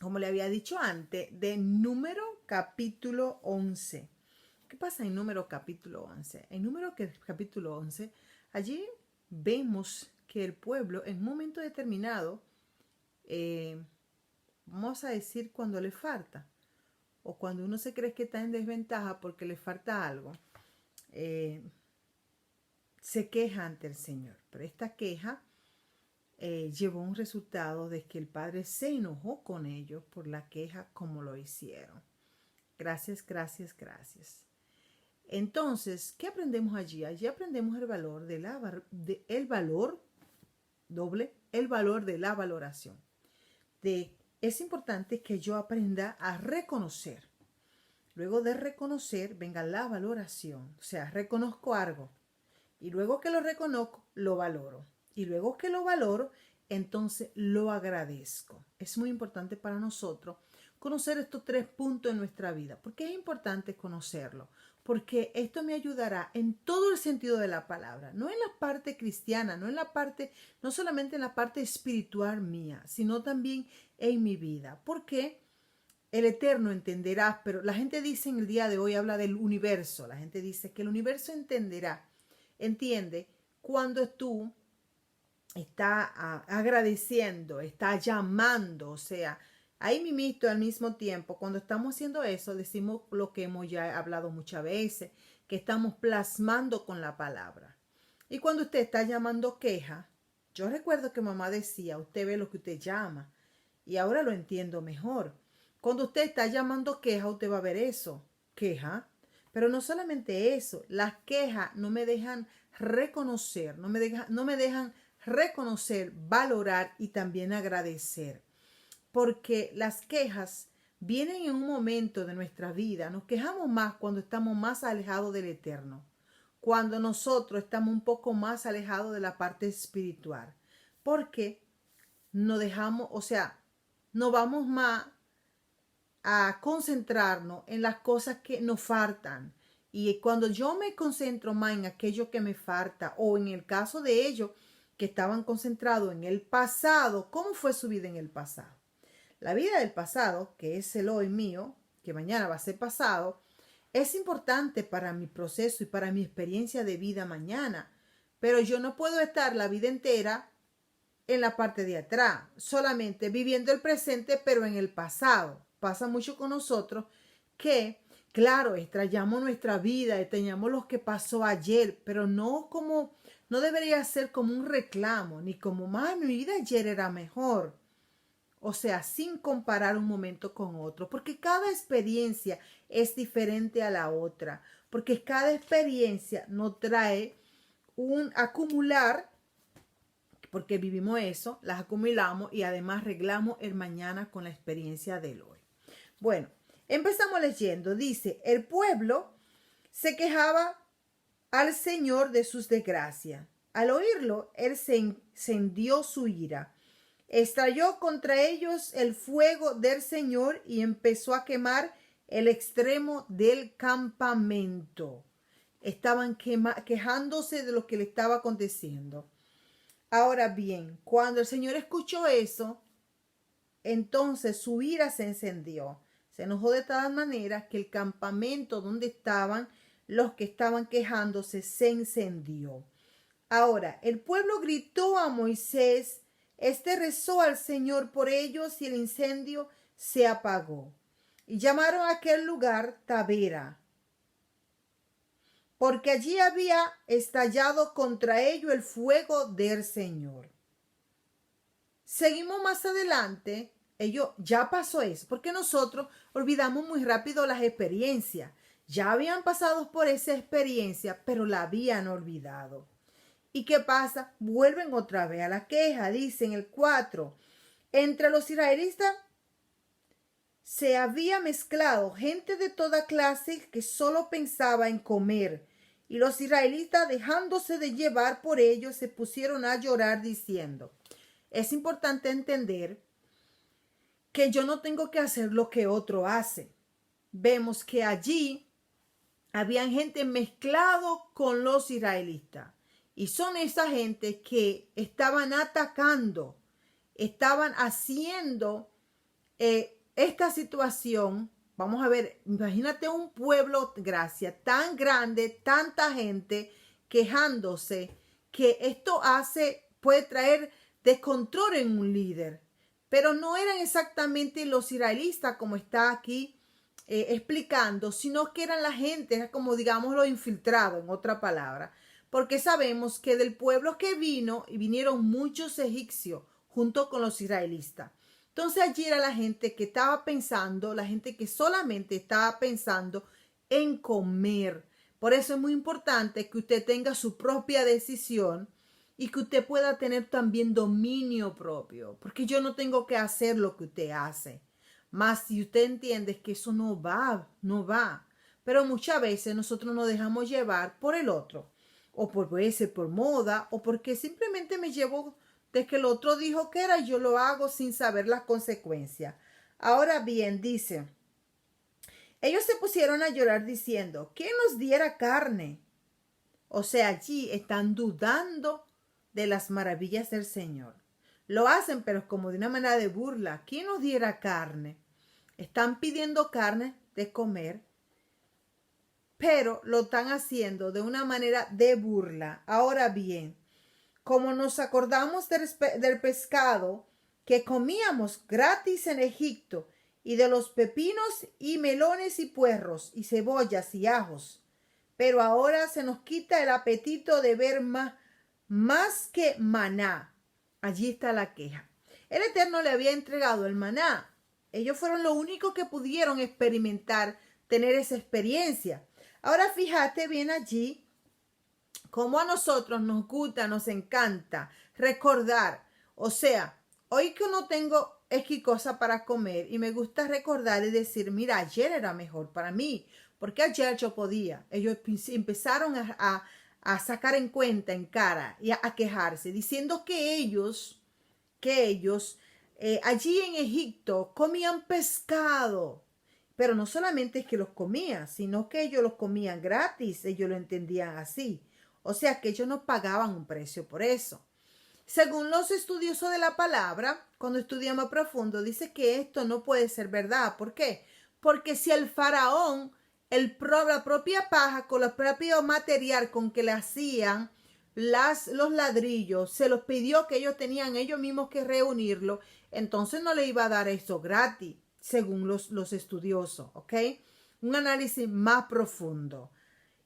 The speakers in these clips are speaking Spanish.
como le había dicho antes, de Número capítulo 11. ¿Qué pasa en Número capítulo 11? En Número capítulo 11, allí vemos que el pueblo en un momento determinado, vamos a decir cuando le falta, o cuando uno se cree que está en desventaja porque le falta algo, eh, se queja ante el Señor. Pero esta queja llevó un resultado de que el Padre se enojó con ellos por la queja como lo hicieron. Gracias, gracias, gracias. Entonces, ¿qué aprendemos allí? Allí aprendemos el valor el valor de la valoración. Es importante que yo aprenda a reconocer. Luego de reconocer, venga la valoración. O sea, reconozco algo. Y luego que lo reconozco, lo valoro. Y luego que lo valoro, entonces lo agradezco. Es muy importante para nosotros conocer estos 3 puntos en nuestra vida. ¿Por qué es importante conocerlo? Porque esto me ayudará en todo el sentido de la palabra, no en la parte cristiana, no solamente en la parte espiritual mía, sino también en mi vida. Porque el Eterno entenderá, pero la gente dice en el día de hoy, habla del universo, la gente dice que el universo entiende cuando tú estás agradeciendo, estás llamando, o sea, ahí mimito al mismo tiempo, cuando estamos haciendo eso, decimos lo que hemos ya hablado muchas veces, que estamos plasmando con la palabra. Y cuando usted está llamando queja, yo recuerdo que mamá decía, usted ve lo que usted llama, y ahora lo entiendo mejor. Cuando usted está llamando queja, usted va a ver eso, queja. Pero no solamente eso, las quejas no me dejan reconocer, no me dejan reconocer, valorar y también agradecer. Porque las quejas vienen en un momento de nuestra vida. Nos quejamos más cuando estamos más alejados del Eterno. Cuando nosotros estamos un poco más alejados de la parte espiritual. Porque nos dejamos, o sea, no vamos más a concentrarnos en las cosas que nos faltan. Y cuando yo me concentro más en aquello que me falta, o en el caso de ellos que estaban concentrados en el pasado, ¿cómo fue su vida en el pasado? La vida del pasado, que es el hoy mío, que mañana va a ser pasado, es importante para mi proceso y para mi experiencia de vida mañana. Pero yo no puedo estar la vida entera en la parte de atrás, solamente viviendo el presente, pero en el pasado. Pasa mucho con nosotros que, claro, extrañamos nuestra vida, extrañamos lo que pasó ayer, pero no debería ser como un reclamo, ni como, más mi vida ayer era mejor. O sea, sin comparar un momento con otro, porque cada experiencia es diferente a la otra, porque cada experiencia nos trae un acumular, porque vivimos eso, las acumulamos y además arreglamos el mañana con la experiencia del hoy. Bueno, empezamos leyendo. Dice, el pueblo se quejaba al Señor de sus desgracias. Al oírlo, él se encendió su ira. Estalló contra ellos el fuego del Señor y empezó a quemar el extremo del campamento. Estaban quejándose de lo que le estaba aconteciendo. Ahora bien, cuando el Señor escuchó eso, entonces su ira se encendió. Se enojó de tal manera que el campamento donde estaban los que estaban quejándose se encendió. Ahora, el pueblo gritó a Moisés, este rezó al Señor por ellos y el incendio se apagó. Y llamaron a aquel lugar Tabera, porque allí había estallado contra ellos el fuego del Señor. Seguimos más adelante, ya pasó eso, porque nosotros olvidamos muy rápido las experiencias. Ya habían pasado por esa experiencia, pero la habían olvidado. ¿Y qué pasa? Vuelven otra vez a la queja, dice en el 4. Entre los israelitas se había mezclado gente de toda clase que solo pensaba en comer. Y los israelitas, dejándose de llevar por ellos, se pusieron a llorar diciendo, es importante entender que yo no tengo que hacer lo que otro hace. Vemos que allí habían gente mezclado con los israelitas. Y son esa gente que estaban atacando, estaban haciendo esta situación, vamos a ver, imagínate un pueblo, Gracia, tan grande, tanta gente quejándose, que esto puede traer descontrol en un líder. Pero no eran exactamente los israelitas como está aquí explicando, sino que eran la gente, era como digamos los infiltrados, en otra palabra. Porque sabemos que del pueblo que vino, y vinieron muchos egipcios junto con los israelitas. Entonces allí era la gente que estaba pensando, la gente que solamente estaba pensando en comer. Por eso es muy importante que usted tenga su propia decisión y que usted pueda tener también dominio propio, porque yo no tengo que hacer lo que usted hace. Más si usted entiende que eso no va, no va. Pero muchas veces nosotros nos dejamos llevar por el otro, o por moda, o porque simplemente me llevo de que el otro dijo que era y yo lo hago sin saber las consecuencias. Ahora bien, dice, ellos se pusieron a llorar diciendo, ¿quién nos diera carne? O sea, allí están dudando de las maravillas del Señor. Lo hacen, pero como de una manera de burla. ¿Quién nos diera carne? Están pidiendo carne de comer, pero lo están haciendo de una manera de burla. Ahora bien, como nos acordamos del pescado que comíamos gratis en Egipto, y de los pepinos y melones y puerros y cebollas y ajos, pero ahora se nos quita el apetito de ver más que maná. Allí está la queja. El Eterno le había entregado el maná. Ellos fueron los únicos que pudieron experimentar, tener esa experiencia. Ahora fíjate bien allí cómo a nosotros nos gusta, nos encanta recordar. O sea, hoy que no tengo X cosa para comer y me gusta recordar y decir, mira, ayer era mejor para mí, porque ayer yo podía. Ellos empezaron a sacar en cuenta, en cara y a quejarse, diciendo que ellos allí en Egipto comían pescado. Pero no solamente es que los comían, sino que ellos los comían gratis, ellos lo entendían así. O sea que ellos no pagaban un precio por eso. Según los estudiosos de la palabra, cuando estudiamos a profundo, dice que esto no puede ser verdad. ¿Por qué? Porque si el faraón, la propia paja con el propio material con que le hacían los ladrillos, se los pidió que ellos tenían ellos mismos que reunirlo, entonces no le iba a dar eso gratis, según los estudiosos, ¿ok? Un análisis más profundo.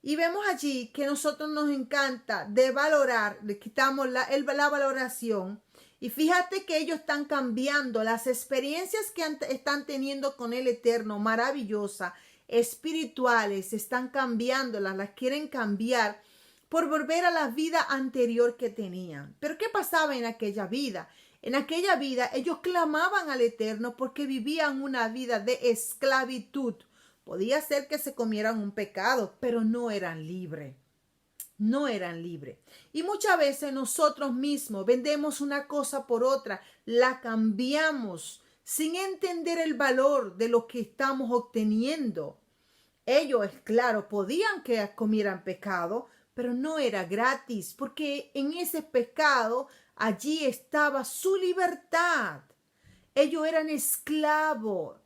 Y vemos allí que nosotros nos encanta de valorar, le quitamos la valoración. Y fíjate que ellos están cambiando las experiencias que están teniendo con el Eterno, maravillosas, espirituales, están cambiándolas, las quieren cambiar por volver a la vida anterior que tenían. Pero ¿qué pasaba en aquella vida? En aquella vida ellos clamaban al Eterno porque vivían una vida de esclavitud. Podía ser que se comieran un pecado, pero no eran libres. No eran libres. Y muchas veces nosotros mismos vendemos una cosa por otra, la cambiamos sin entender el valor de lo que estamos obteniendo. Ellos, es claro, podían que comieran pecado, pero no era gratis, porque en ese pecado allí estaba su libertad. Ellos eran esclavos.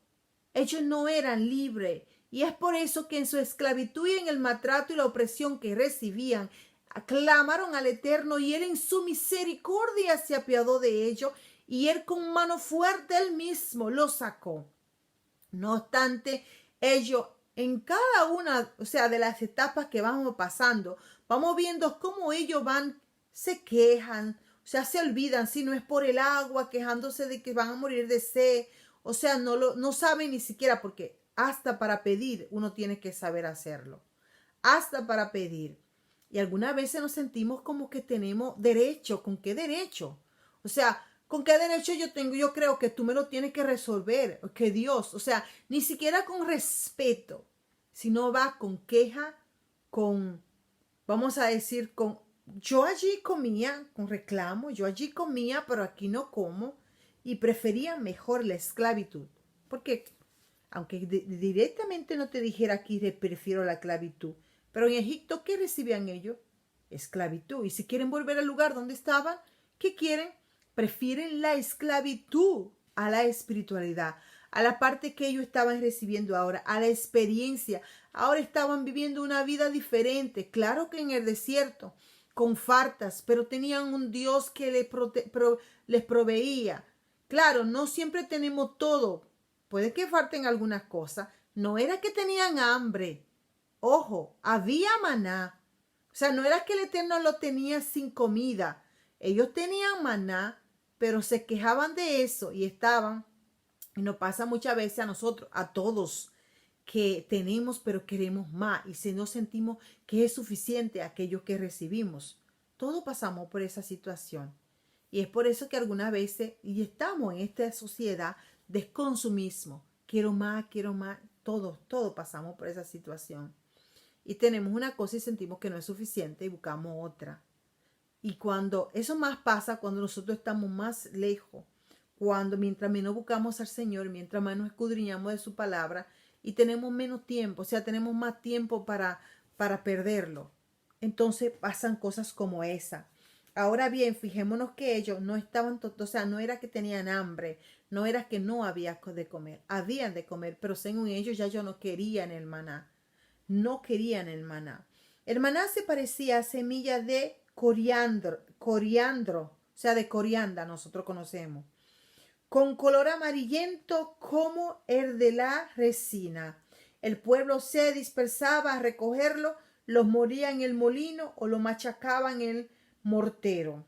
Ellos no eran libres. Y es por eso que en su esclavitud y en el maltrato y la opresión que recibían, clamaron al Eterno y Él en su misericordia se apiadó de ellos y Él con mano fuerte Él mismo los sacó. No obstante, ellos en cada una, o sea, de las etapas que vamos pasando, vamos viendo cómo ellos se quejan, o sea, se olvidan, si no es por el agua, quejándose de que van a morir de sed, o sea, no saben ni siquiera, porque hasta para pedir uno tiene que saber hacerlo, hasta para pedir. Y algunas veces nos sentimos como que tenemos derecho. ¿Con qué derecho? O sea, ¿con qué derecho yo tengo? Yo creo que tú me lo tienes que resolver, que Dios, o sea, ni siquiera con respeto, sino va con queja, vamos a decir, yo allí comía, con reclamo, yo allí comía, pero aquí no como, y prefería mejor la esclavitud. Porque, aunque directamente no te dijera aquí, prefiero la esclavitud, pero en Egipto, ¿qué recibían ellos? Esclavitud. Y si quieren volver al lugar donde estaban, ¿qué quieren? Prefieren la esclavitud a la espiritualidad, a la parte que ellos estaban recibiendo ahora, a la experiencia. Ahora estaban viviendo una vida diferente. Claro que en el desierto, con faltas, pero tenían un Dios que les proveía. Claro, no siempre tenemos todo. Puede que falten algunas cosas. No era que tenían hambre. Ojo, había maná. O sea, no era que el Eterno lo tenía sin comida. Ellos tenían maná, pero se quejaban de eso y estaban, y nos pasa muchas veces a nosotros, a todos, que tenemos pero queremos más y si no sentimos que es suficiente aquello que recibimos. Todos pasamos por esa situación. Y es por eso que algunas veces, y estamos en esta sociedad de consumismo, quiero más, todos pasamos por esa situación. Y tenemos una cosa y sentimos que no es suficiente y buscamos otra. Y cuando eso más pasa, cuando nosotros estamos más lejos, cuando mientras menos buscamos al Señor, mientras más nos escudriñamos de su palabra y tenemos menos tiempo, o sea, tenemos más tiempo para perderlo. Entonces pasan cosas como esa. Ahora bien, fijémonos que ellos no estaban, o sea, no era que tenían hambre, no era que no había de comer, habían de comer, pero según ellos ya no querían el maná. No querían el maná. El maná se parecía a semilla de coriandro, o sea, de corianda, nosotros conocemos, con color amarillento como el de la resina. El pueblo se dispersaba a recogerlo, los moría en el molino o lo machacaban en el mortero.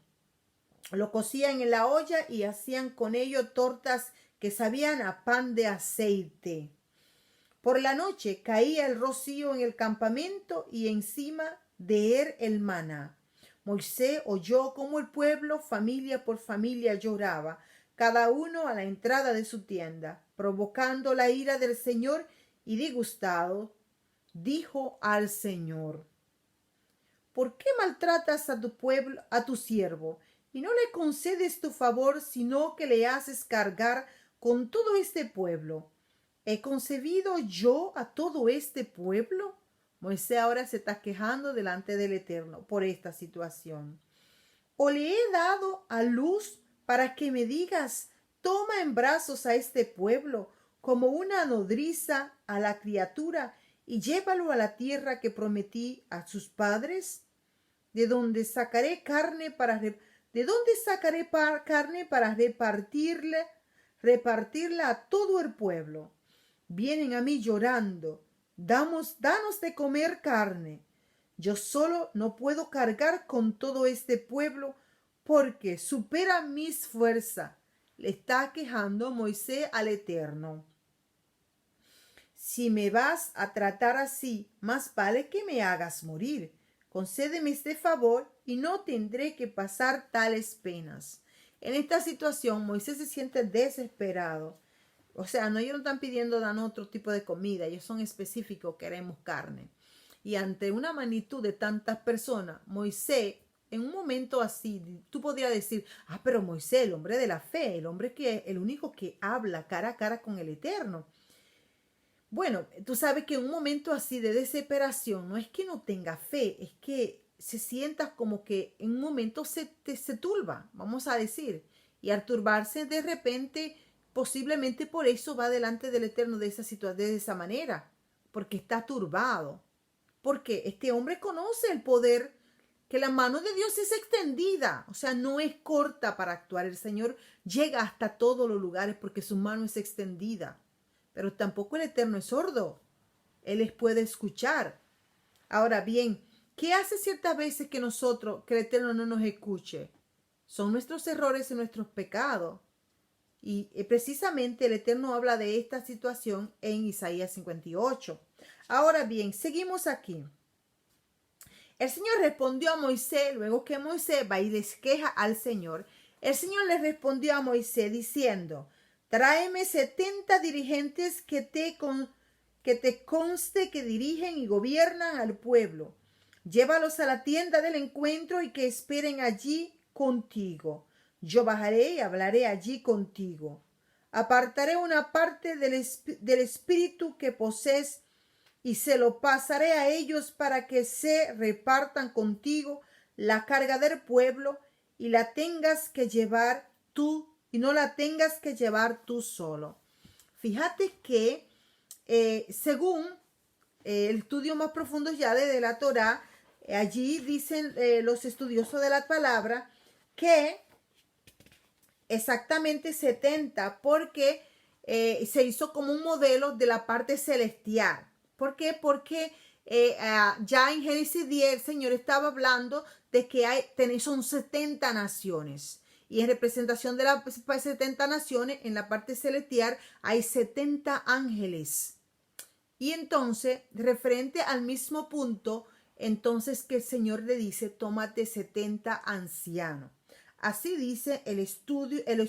Lo cocían en la olla y hacían con ello tortas que sabían a pan de aceite. Por la noche caía el rocío en el campamento y encima de él el maná. Moisés oyó cómo el pueblo, familia por familia, lloraba, cada uno a la entrada de su tienda, provocando la ira del Señor, y disgustado, dijo al Señor: ¿por qué maltratas a tu pueblo, a tu siervo, y no le concedes tu favor, sino que le haces cargar con todo este pueblo? ¿He concebido yo a todo este pueblo? Moisés ahora se está quejando delante del Eterno por esta situación. ¿O le he dado a luz para que me digas, toma en brazos a este pueblo como una nodriza a la criatura y llévalo a la tierra que prometí a sus padres? ¿De dónde sacaré carne para repartirla a todo el pueblo? Vienen a mí llorando, danos de comer carne. Yo solo no puedo cargar con todo este pueblo porque supera mis fuerzas. Le está quejando Moisés al Eterno. Si me vas a tratar así, más vale que me hagas morir. Concédeme este favor y no tendré que pasar tales penas. En esta situación, Moisés se siente desesperado. O sea, no, ellos no están pidiendo danos otro tipo de comida, ellos son específicos, queremos carne. Y ante una magnitud de tantas personas, Moisés, en un momento así, tú podrías decir, pero Moisés, el hombre de la fe, el único que habla cara a cara con el Eterno. Bueno, tú sabes que en un momento así de desesperación, no es que no tenga fe, es que se sienta como que en un momento se turba, vamos a decir. Y al turbarse de repente, posiblemente por eso va delante del Eterno de esa situación, de esa manera, porque está turbado. Porque este hombre conoce el poder, que la mano de Dios es extendida, o sea, no es corta para actuar. El Señor llega hasta todos los lugares porque su mano es extendida. Pero tampoco el Eterno es sordo. Él les puede escuchar. Ahora bien, ¿qué hace ciertas veces que el Eterno no nos escuche? Son nuestros errores y nuestros pecados. Y precisamente el Eterno habla de esta situación en Isaías 58. Ahora bien, seguimos aquí. El Señor respondió a Moisés, luego que Moisés va y les queja al Señor, el Señor le respondió a Moisés diciendo: tráeme 70 dirigentes que te conste que dirigen y gobiernan al pueblo. Llévalos a la tienda del encuentro y que esperen allí contigo. Yo bajaré y hablaré allí contigo. Apartaré una parte del espíritu que posees y se lo pasaré a ellos para que se repartan contigo la carga del pueblo y la tengas que llevar tú y no la tengas que llevar tú solo. Fíjate que según el estudio más profundo ya de la Torá, allí dicen los estudiosos de la palabra que exactamente 70, porque se hizo como un modelo de la parte celestial. ¿Por qué? Porque ya en Génesis 10 el Señor estaba hablando de que son 70 naciones. Y en representación de las 70 naciones, en la parte celestial hay 70 ángeles. Y entonces, referente al mismo punto, entonces que el Señor le dice, tómate 70 ancianos. Así dice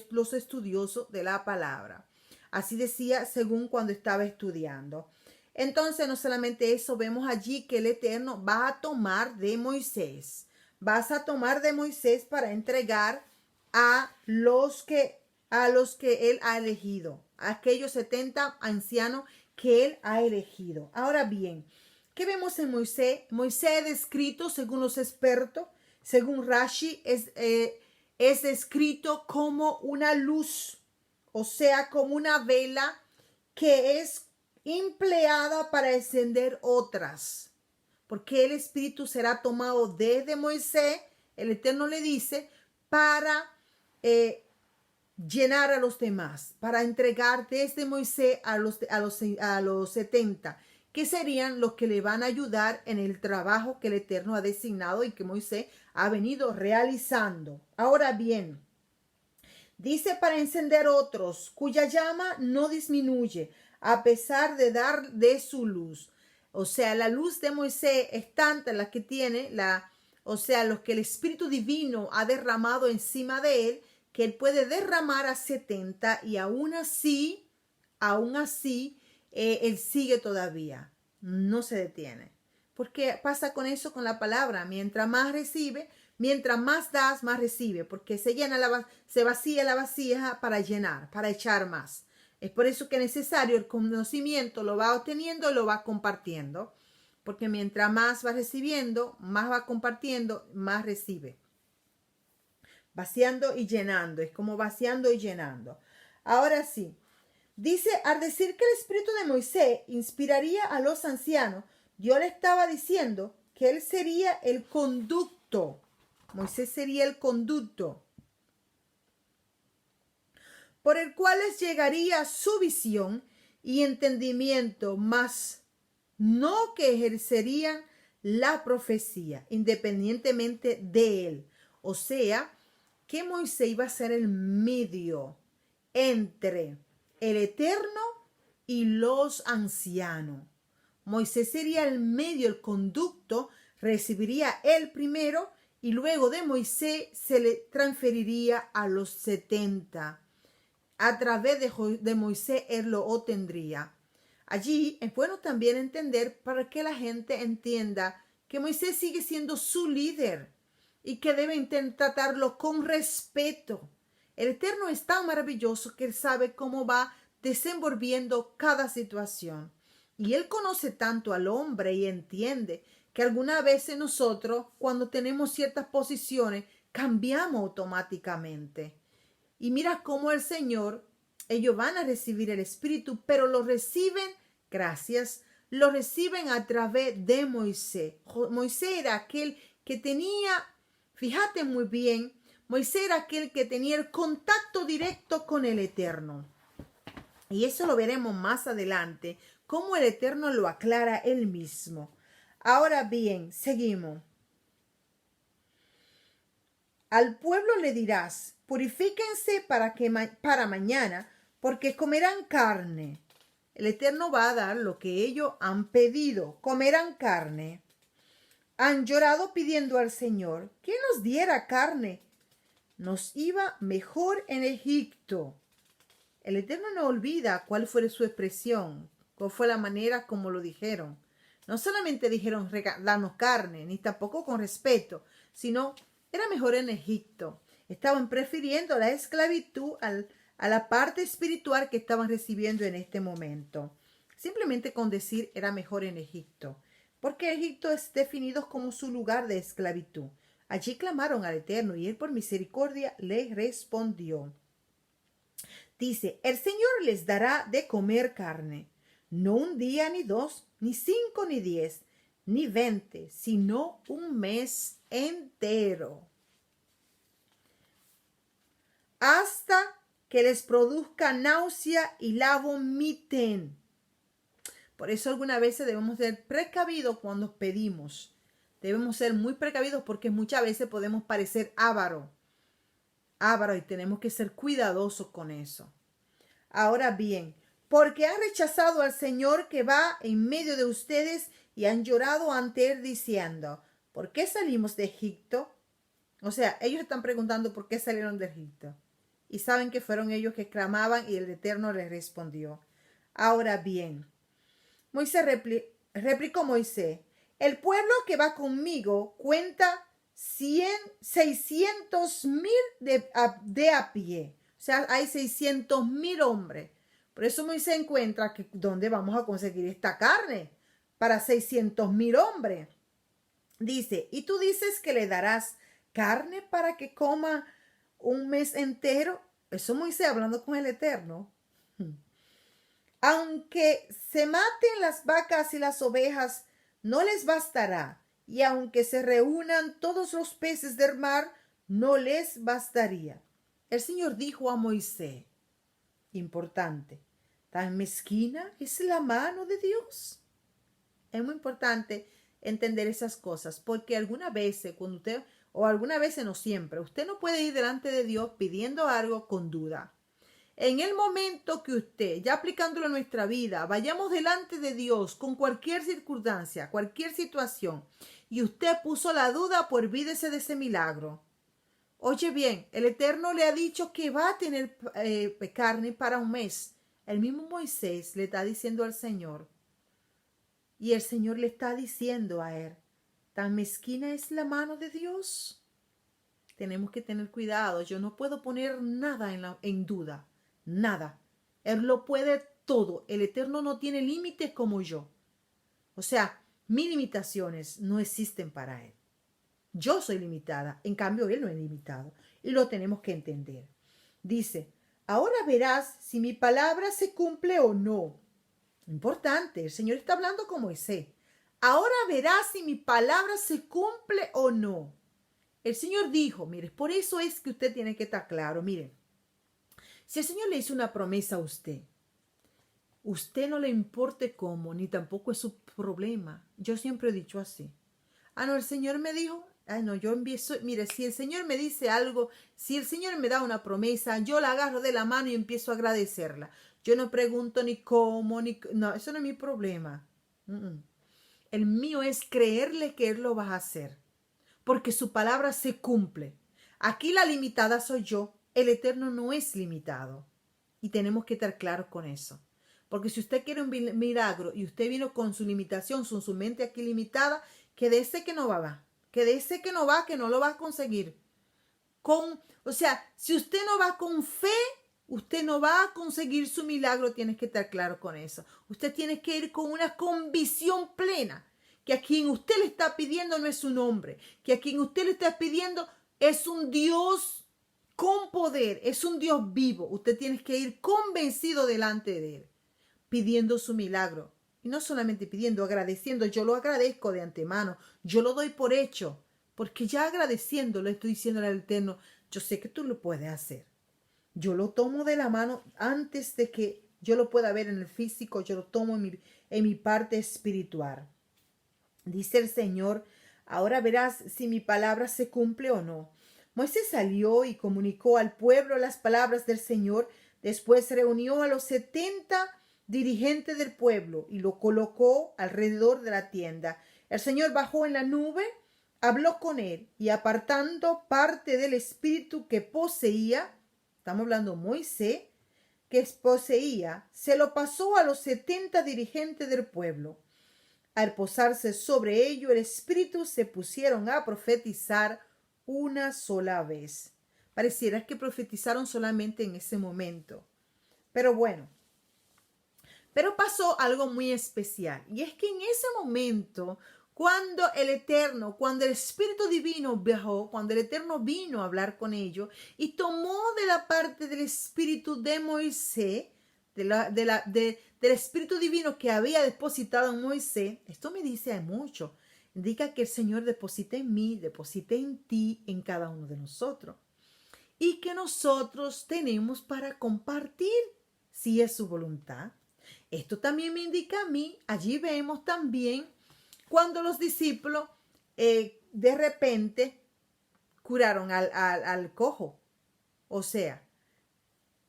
los estudiosos de la palabra. Así decía según cuando estaba estudiando. Entonces, no solamente eso, vemos allí que el Eterno va a tomar de Moisés. Vas a tomar de Moisés para entregar a los que él ha elegido, a aquellos 70 ancianos que él ha elegido. Ahora bien, ¿qué vemos en Moisés? Moisés es descrito, según los expertos, según Rashi, es descrito como una luz, o sea, como una vela que es empleada para encender otras, porque el Espíritu será tomado desde Moisés, el Eterno le dice, para llenar a los demás, para entregar desde Moisés a los 70, que serían los que le van a ayudar en el trabajo que el Eterno ha designado y que Moisés ha venido realizando. Ahora bien, dice para encender otros, cuya llama no disminuye, a pesar de dar de su luz. O sea, la luz de Moisés es tanta la que tiene, los que el Espíritu Divino ha derramado encima de él, que él puede derramar a 70 y aún así, él sigue todavía, no se detiene. Porque pasa con eso, con la palabra, mientras más recibe, mientras más das, más recibe, porque se vacía la vasija para llenar, para echar más. Es por eso que es necesario el conocimiento, lo va obteniendo y lo va compartiendo, porque mientras más va recibiendo, más va compartiendo, más recibe. Vaciando y llenando, es como vaciando y llenando. Ahora sí, dice, al decir que el espíritu de Moisés inspiraría a los ancianos, Dios le estaba diciendo que él sería el conducto. Moisés sería el conducto por el cual les llegaría su visión y entendimiento, mas no que ejercerían la profecía independientemente de él. O sea, que Moisés iba a ser el medio entre el Eterno y los ancianos. Moisés sería el medio, el conducto, recibiría él primero y luego de Moisés se le transferiría a los 70. A través de Moisés él lo obtendría. Allí es bueno también entender para que la gente entienda que Moisés sigue siendo su líder y que deben tratarlo con respeto. El Eterno es tan maravilloso que él sabe cómo va desenvolviendo cada situación. Y él conoce tanto al hombre y entiende que algunas veces nosotros, cuando tenemos ciertas posiciones, cambiamos automáticamente. Y mira cómo el Señor, ellos van a recibir el Espíritu, pero lo reciben, lo reciben a través de Moisés. Moisés era aquel que tenía, fíjate muy bien, Moisés era aquel que tenía el contacto directo con el Eterno. Y eso lo veremos más adelante, cómo el Eterno lo aclara él mismo. Ahora bien, seguimos. Al pueblo le dirás, purifíquense para mañana, porque comerán carne. El Eterno va a dar lo que ellos han pedido, comerán carne. Han llorado pidiendo al Señor que nos diera carne. Nos iba mejor en Egipto. El Eterno no olvida cuál fue su expresión, cuál fue la manera como lo dijeron. No solamente dijeron darnos carne, ni tampoco con respeto, sino era mejor en Egipto. Estaban prefiriendo la esclavitud a la parte espiritual que estaban recibiendo en este momento. Simplemente con decir era mejor en Egipto, porque Egipto es definido como su lugar de esclavitud. Allí clamaron al Eterno y él por misericordia les respondió. Dice, el Señor les dará de comer carne, no un día, ni dos, ni 5, ni 10, ni 20, sino un mes entero, hasta que les produzca náusea y la vomiten. Por eso algunas veces debemos ser precavidos cuando pedimos. Debemos ser muy precavidos porque muchas veces podemos parecer ávaros y tenemos que ser cuidadosos con eso. Ahora bien, porque han rechazado al Señor que va en medio de ustedes y han llorado ante Él diciendo, ¿por qué salimos de Egipto? O sea, ellos están preguntando por qué salieron de Egipto. Y saben que fueron ellos que clamaban y el Eterno les respondió. Ahora bien, Moisés replicó Moisés, el pueblo que va conmigo cuenta 600,000 de a pie. O sea, hay 600,000 hombres. Por eso Moisés encuentra que dónde vamos a conseguir esta carne para 600,000 hombres. Dice, y tú dices que le darás carne para que coma un mes entero. Eso Moisés hablando con el Eterno. Aunque se maten las vacas y las ovejas, no les bastará. Y aunque se reúnan todos los peces del mar, no les bastaría. El Señor dijo a Moisés, importante, ¿tan mezquina es la mano de Dios? Es muy importante entender esas cosas, porque algunas veces, cuando usted, o algunas veces no siempre, usted no puede ir delante de Dios pidiendo algo con duda. En el momento que usted, ya aplicándolo en nuestra vida, vayamos delante de Dios con cualquier circunstancia, cualquier situación, y usted puso la duda, pues olvídese de ese milagro. Oye bien, el Eterno le ha dicho que va a tener carne para un mes. El mismo Moisés le está diciendo al Señor, y el Señor le está diciendo a él, ¿tan mezquina es la mano de Dios? Tenemos que tener cuidado. Yo no puedo poner nada en duda. Nada. Él lo puede todo. El Eterno no tiene límites como yo. O sea, mis limitaciones no existen para Él. Yo soy limitada. En cambio, Él no es limitado. Y lo tenemos que entender. Dice, ahora verás si mi palabra se cumple o no. Importante. El Señor está hablando con Moisés. Ahora verás si mi palabra se cumple o no. El Señor dijo, mire, por eso es que usted tiene que estar claro. Mire, si el Señor le hizo una promesa a usted no le importe cómo, ni tampoco es su problema. Yo siempre he dicho así. Ah, no, el Señor me dijo, ay, no, yo empiezo, mire, si el Señor me dice algo, si el Señor me da una promesa, yo la agarro de la mano y empiezo a agradecerla. Yo no pregunto ni cómo, no, eso no es mi problema. El mío es creerle que Él lo va a hacer, porque su palabra se cumple. Aquí la limitada soy yo. El Eterno no es limitado. Y tenemos que estar claros con eso. Porque si usted quiere un milagro y usted vino con su limitación, con su mente aquí limitada, quédese que no va. Quédese que no va, que no lo va a conseguir. O sea, si usted no va con fe, usted no va a conseguir su milagro. Tienes que estar claro con eso. Usted tiene que ir con una convicción plena. Que a quien usted le está pidiendo no es un hombre. Que a quien usted le está pidiendo es un Dios con poder, es un Dios vivo. Usted tiene que ir convencido delante de Él, pidiendo su milagro. Y no solamente pidiendo, agradeciendo. Yo lo agradezco de antemano. Yo lo doy por hecho. Porque ya agradeciendo le estoy diciendo al Eterno, yo sé que tú lo puedes hacer. Yo lo tomo de la mano antes de que yo lo pueda ver en el físico. Yo lo tomo en mi parte espiritual. Dice el Señor, ahora verás si mi palabra se cumple o no. Moisés salió y comunicó al pueblo las palabras del Señor. Después reunió a los 70 dirigentes del pueblo y lo colocó alrededor de la tienda. El Señor bajó en la nube, habló con él y apartando parte del espíritu que poseía, estamos hablando Moisés, que poseía, se lo pasó a los 70 dirigentes del pueblo. Al posarse sobre ello, el espíritu se pusieron a profetizar una sola vez. Pareciera que profetizaron solamente en ese momento. Pero bueno, pero pasó algo muy especial. Y es que en ese momento, cuando el Espíritu Divino viajó, cuando el Eterno vino a hablar con ellos y tomó de la parte del Espíritu de Moisés, del Espíritu Divino que había depositado en Moisés, esto me dice mucho. Indica que el Señor deposita en mí, deposita en ti, en cada uno de nosotros. Y que nosotros tenemos para compartir si es su voluntad. Esto también me indica a mí, allí vemos también cuando los discípulos de repente curaron al cojo. O sea,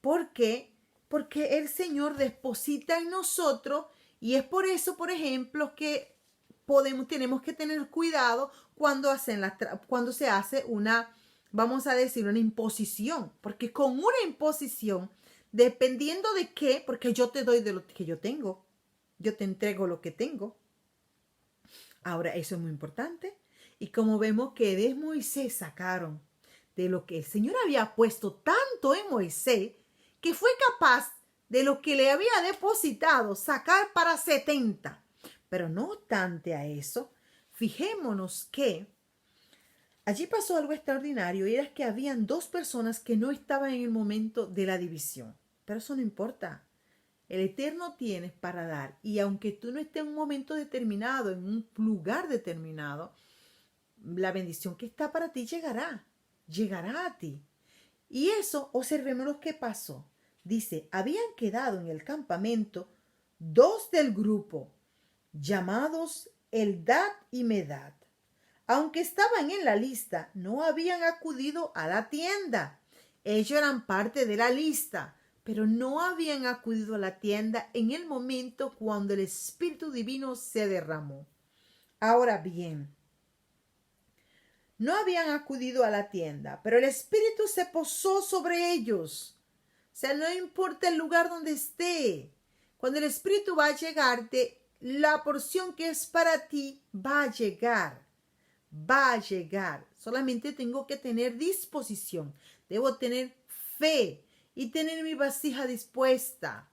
¿por qué? Porque el Señor deposita en nosotros y es por eso, por ejemplo, que tenemos que tener cuidado cuando se hace una, vamos a decir, una imposición. Porque con una imposición, dependiendo de qué, porque yo te doy de lo que yo tengo, yo te entrego lo que tengo. Ahora, eso es muy importante. Y como vemos que de Moisés sacaron de lo que el Señor había puesto tanto en Moisés, que fue capaz de lo que le había depositado sacar para 70. Pero no obstante a eso, fijémonos que allí pasó algo extraordinario y era que habían dos personas que no estaban en el momento de la división. Pero eso no importa. El Eterno tienes para dar y aunque tú no estés en un momento determinado, en un lugar determinado, la bendición que está para ti llegará a ti. Y eso, observemos lo que pasó. Dice, habían quedado en el campamento dos del grupo, llamados Eldad y Medad. Aunque estaban en la lista, no habían acudido a la tienda. Ellos eran parte de la lista, pero no habían acudido a la tienda en el momento cuando el Espíritu Divino se derramó. Ahora bien, no habían acudido a la tienda, pero el Espíritu se posó sobre ellos. O sea, no importa el lugar donde esté. Cuando el Espíritu va a llegarte, la porción que es para ti va a llegar. Va a llegar. Solamente tengo que tener disposición. Debo tener fe y tener mi vasija dispuesta.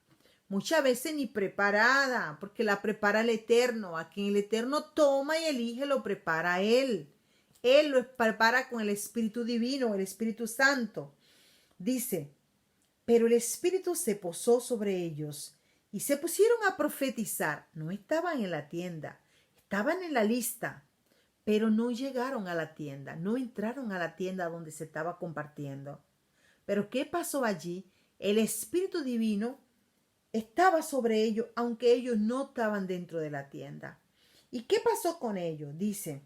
Muchas veces ni preparada, porque la prepara el Eterno. A quien el Eterno toma y elige, lo prepara Él. Él lo prepara con el Espíritu Divino, el Espíritu Santo. Dice, pero el Espíritu se posó sobre ellos y se pusieron a profetizar. No estaban en la tienda, estaban en la lista, pero no llegaron a la tienda, no entraron a la tienda donde se estaba compartiendo. Pero ¿qué pasó allí? El Espíritu Divino estaba sobre ellos, aunque ellos no estaban dentro de la tienda. ¿Y qué pasó con ellos? Dice,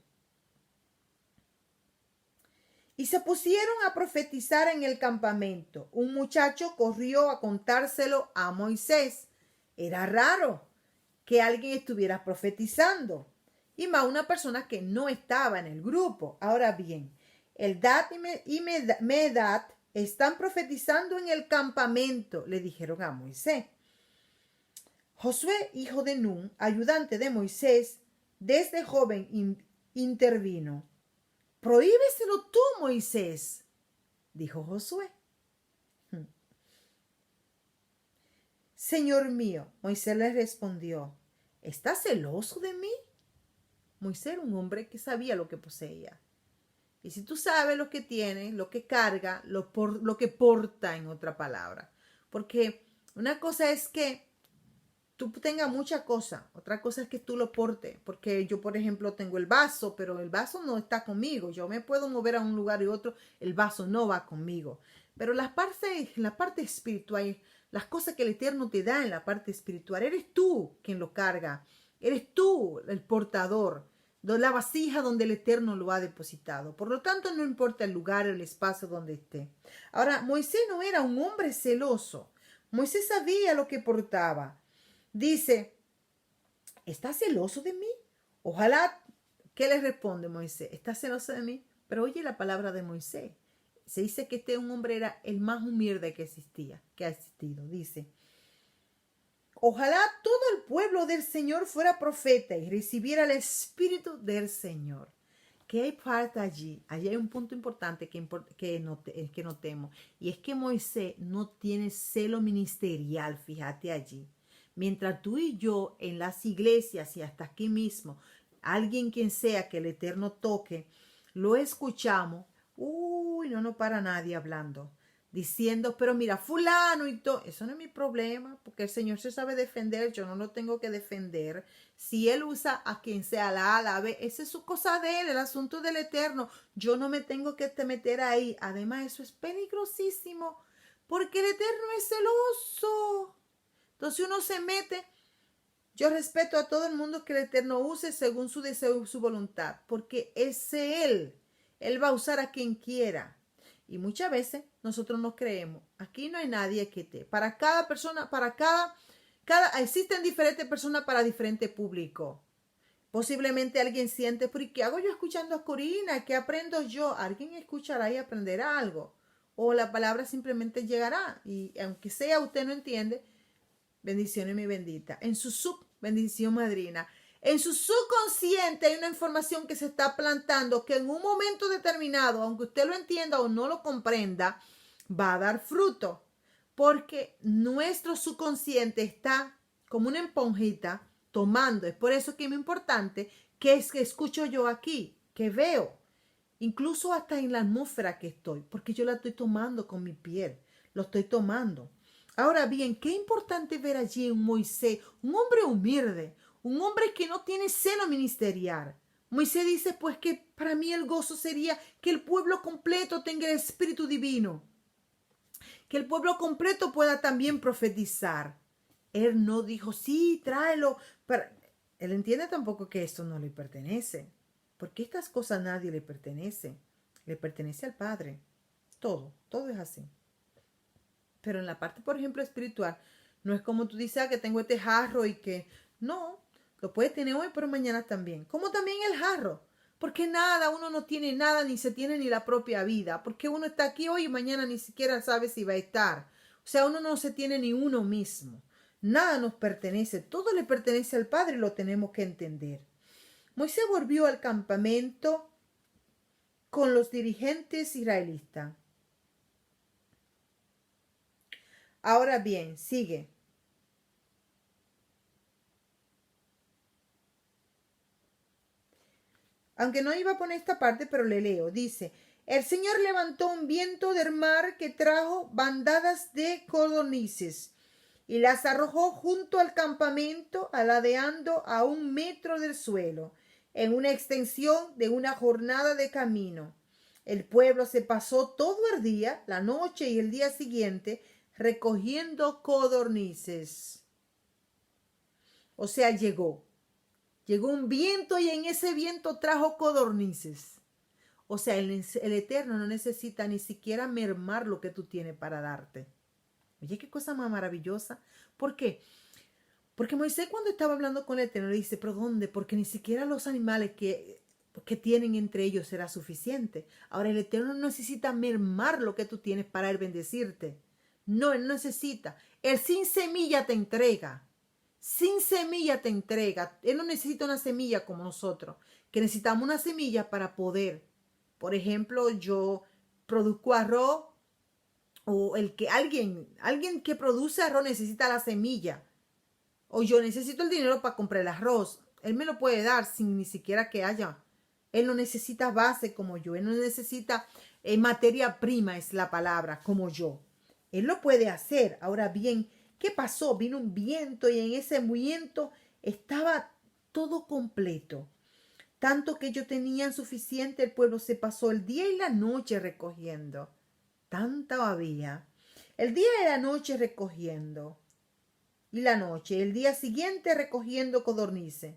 y se pusieron a profetizar en el campamento. Un muchacho corrió a contárselo a Moisés. Era raro que alguien estuviera profetizando. Y más una persona que no estaba en el grupo. Ahora bien, Eldad y Medad están profetizando en el campamento, le dijeron a Moisés. Josué, hijo de Nun, ayudante de Moisés, desde joven intervino. Prohíbeselo tú, Moisés, dijo Josué. Señor mío, Moisés le respondió, ¿estás celoso de mí? Moisés era un hombre que sabía lo que poseía. Y si tú sabes lo que tiene, lo que carga, lo que porta, en otra palabra. Porque una cosa es que tú tengas mucha cosa, otra cosa es que tú lo portes. Porque yo, por ejemplo, tengo el vaso, pero el vaso no está conmigo. Yo me puedo mover a un lugar y otro, el vaso no va conmigo. Pero la parte espiritual, las cosas que el Eterno te da en la parte espiritual, eres tú quien lo carga. Eres tú el portador de la vasija donde el Eterno lo ha depositado. Por lo tanto, no importa el lugar o el espacio donde esté. Ahora, Moisés no era un hombre celoso. Moisés sabía lo que portaba. Dice, ¿estás celoso de mí? Ojalá, ¿qué le responde Moisés? ¿Estás celoso de mí? Pero oye la palabra de Moisés. Se dice que este hombre era el más humilde que ha existido. Dice, ojalá todo el pueblo del Señor fuera profeta y recibiera el Espíritu del Señor. ¿Qué hay parte allí? Allí hay un punto importante que notemos. Y es que Moisés no tiene celo ministerial, fíjate allí. Mientras tú y yo en las iglesias y hasta aquí mismo alguien quien sea que el Eterno toque, lo escuchamos, uy, no para nadie hablando, diciendo, pero mira, fulano y todo, eso no es mi problema, porque el Señor se sabe defender, yo no lo tengo que defender. Si Él usa a quien sea, la A, la B, esa es su cosa de Él, el asunto del Eterno, yo no me tengo que meter ahí. Además, eso es peligrosísimo, porque el Eterno es celoso. Entonces uno se mete. Yo respeto a todo el mundo que el Eterno use según su deseo y su voluntad, porque es Él. Él va a usar a quien quiera. Y muchas veces nosotros nos creemos, aquí no hay nadie que te. Para cada persona, existen diferentes personas para diferente público. Posiblemente alguien siente, pero ¿y qué hago yo escuchando a Corina? ¿Qué aprendo yo? Alguien escuchará y aprenderá algo. O la palabra simplemente llegará. Y aunque sea usted no entiende, bendiciones mi bendita. En su bendición madrina. En su subconsciente hay una información que se está plantando que en un momento determinado, aunque usted lo entienda o no lo comprenda, va a dar fruto. Porque nuestro subconsciente está como una esponjita tomando. Es por eso que es muy importante que es que escucho yo aquí, que veo. Incluso hasta en la atmósfera que estoy, porque yo la estoy tomando con mi piel. Lo estoy tomando. Ahora bien, qué importante ver allí un Moisés, un hombre humilde, un hombre que no tiene seno ministerial. Moisés dice pues que para mí el gozo sería que el pueblo completo tenga el Espíritu Divino, que el pueblo completo pueda también profetizar. Él no dijo, sí, tráelo, pero él entiende tampoco que esto no le pertenece, porque estas cosas a nadie le pertenece, le pertenece al Padre. Todo es así. Pero en la parte, por ejemplo, espiritual, no es como tú dices, que tengo este jarro y que no, lo puedes tener hoy, pero mañana también. Como también el jarro, porque nada, uno no tiene nada, ni se tiene ni la propia vida, porque uno está aquí hoy y mañana ni siquiera sabe si va a estar. O sea, uno no se tiene ni uno mismo. Nada nos pertenece, todo le pertenece al Padre y lo tenemos que entender. Moisés volvió al campamento con los dirigentes israelitas. Ahora bien, sigue. Aunque no iba a poner esta parte, pero le leo. Dice, el Señor levantó un viento del mar que trajo bandadas de codornices y las arrojó junto al campamento, aladeando a 1 metro del suelo, en una extensión de una jornada de camino. El pueblo se pasó todo el día, la noche y el día siguiente recogiendo codornices. O sea, llegó un viento y en ese viento trajo codornices. O sea, el Eterno no necesita ni siquiera mermar lo que tú tienes para darte. Oye, qué cosa más maravillosa. ¿Por qué? Porque Moisés cuando estaba hablando con el Eterno le dice, ¿pero dónde? Porque ni siquiera los animales que tienen entre ellos será suficiente. Ahora el Eterno no necesita mermar lo que tú tienes para él bendecirte. No, él no necesita. Él sin semilla te entrega. Sin semilla te entrega. Él no necesita una semilla como nosotros, que necesitamos una semilla para poder. Por ejemplo, yo produzco arroz o alguien que produce arroz necesita la semilla. O yo necesito el dinero para comprar el arroz. Él me lo puede dar sin ni siquiera que haya. Él no necesita base como yo. Él no necesita materia prima, es la palabra, como yo. Él lo puede hacer. Ahora bien, ¿qué pasó? Vino un viento y en ese viento estaba todo completo. Tanto que ellos tenían suficiente, el pueblo se pasó el día y la noche recogiendo. Tanta había. El día y la noche recogiendo. Y la noche, el día siguiente recogiendo codornices.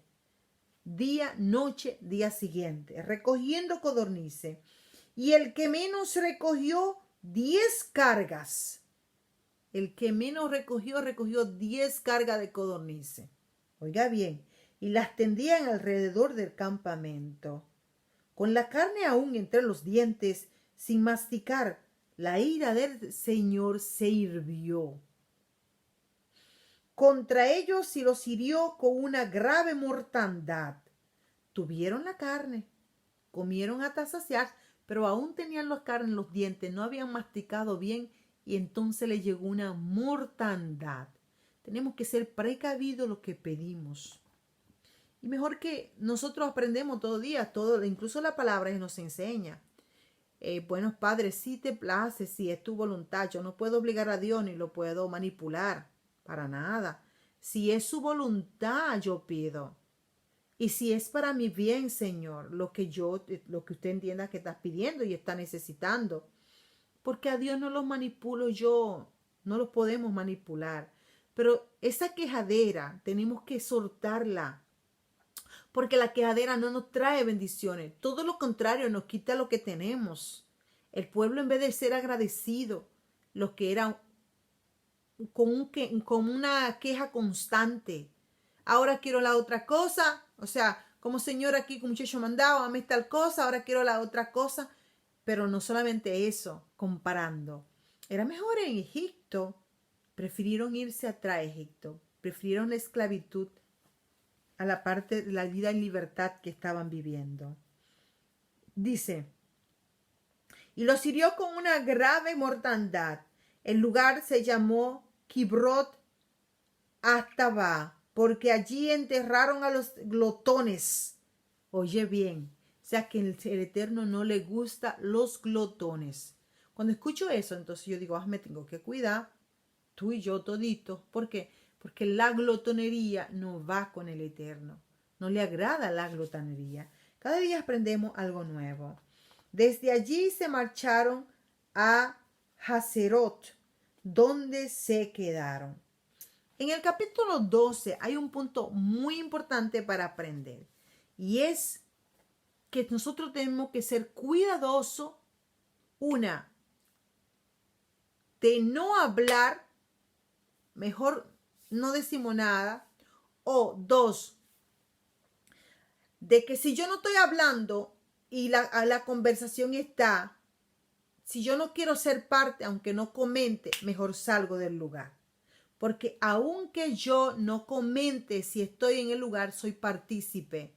Día, noche, día siguiente, recogiendo codornices. Y el que menos recogió, 10 cargas. El que menos recogió 10 cargas de codornices. Oiga bien, y las tendían alrededor del campamento. Con la carne aún entre los dientes, sin masticar, la ira del Señor se hirvió contra ellos y los hirió con una grave mortandad. Tuvieron la carne, comieron hasta saciar, pero aún tenían la carne en los dientes, no habían masticado bien y entonces le llegó una mortandad. Tenemos que ser precavidos lo que pedimos. Y mejor que nosotros aprendemos todo día, todo, incluso la palabra nos enseña. Buenos padres, si te place, si es tu voluntad, yo no puedo obligar a Dios ni lo puedo manipular, para nada. Si es su voluntad, yo pido. Y si es para mi bien, Señor, lo que usted entienda que estás pidiendo y está necesitando. Porque a Dios no los manipulo yo, no los podemos manipular. Pero esa quejadera tenemos que soltarla, porque la quejadera no nos trae bendiciones. Todo lo contrario, nos quita lo que tenemos. El pueblo, en vez de ser agradecido, los que eran con una queja constante. Ahora quiero la otra cosa. O sea, como señor aquí, como muchacho mandado, dame tal cosa, ahora quiero la otra cosa. Pero no solamente eso, comparando. Era mejor en Egipto. Prefirieron irse atrás a Egipto. Prefirieron la esclavitud a la parte de la vida en libertad que estaban viviendo. Dice, y los hirió con una grave mortandad. El lugar se llamó Kibrot Hattava, porque allí enterraron a los glotones. Oye bien, o sea que el Eterno no le gusta los glotones. Cuando escucho eso, entonces yo digo, me tengo que cuidar, tú y yo toditos. ¿Por qué? Porque la glotonería no va con el Eterno. No le agrada la glotonería. Cada día aprendemos algo nuevo. Desde allí se marcharon a Hazerot, donde se quedaron. En el capítulo 12 hay un punto muy importante para aprender. Y es que nosotros tenemos que ser cuidadosos, de no hablar, mejor no decimos nada, o dos, de que si yo no estoy hablando y la conversación está, si yo no quiero ser parte, aunque no comente, mejor salgo del lugar. Porque aunque yo no comente si estoy en el lugar, soy partícipe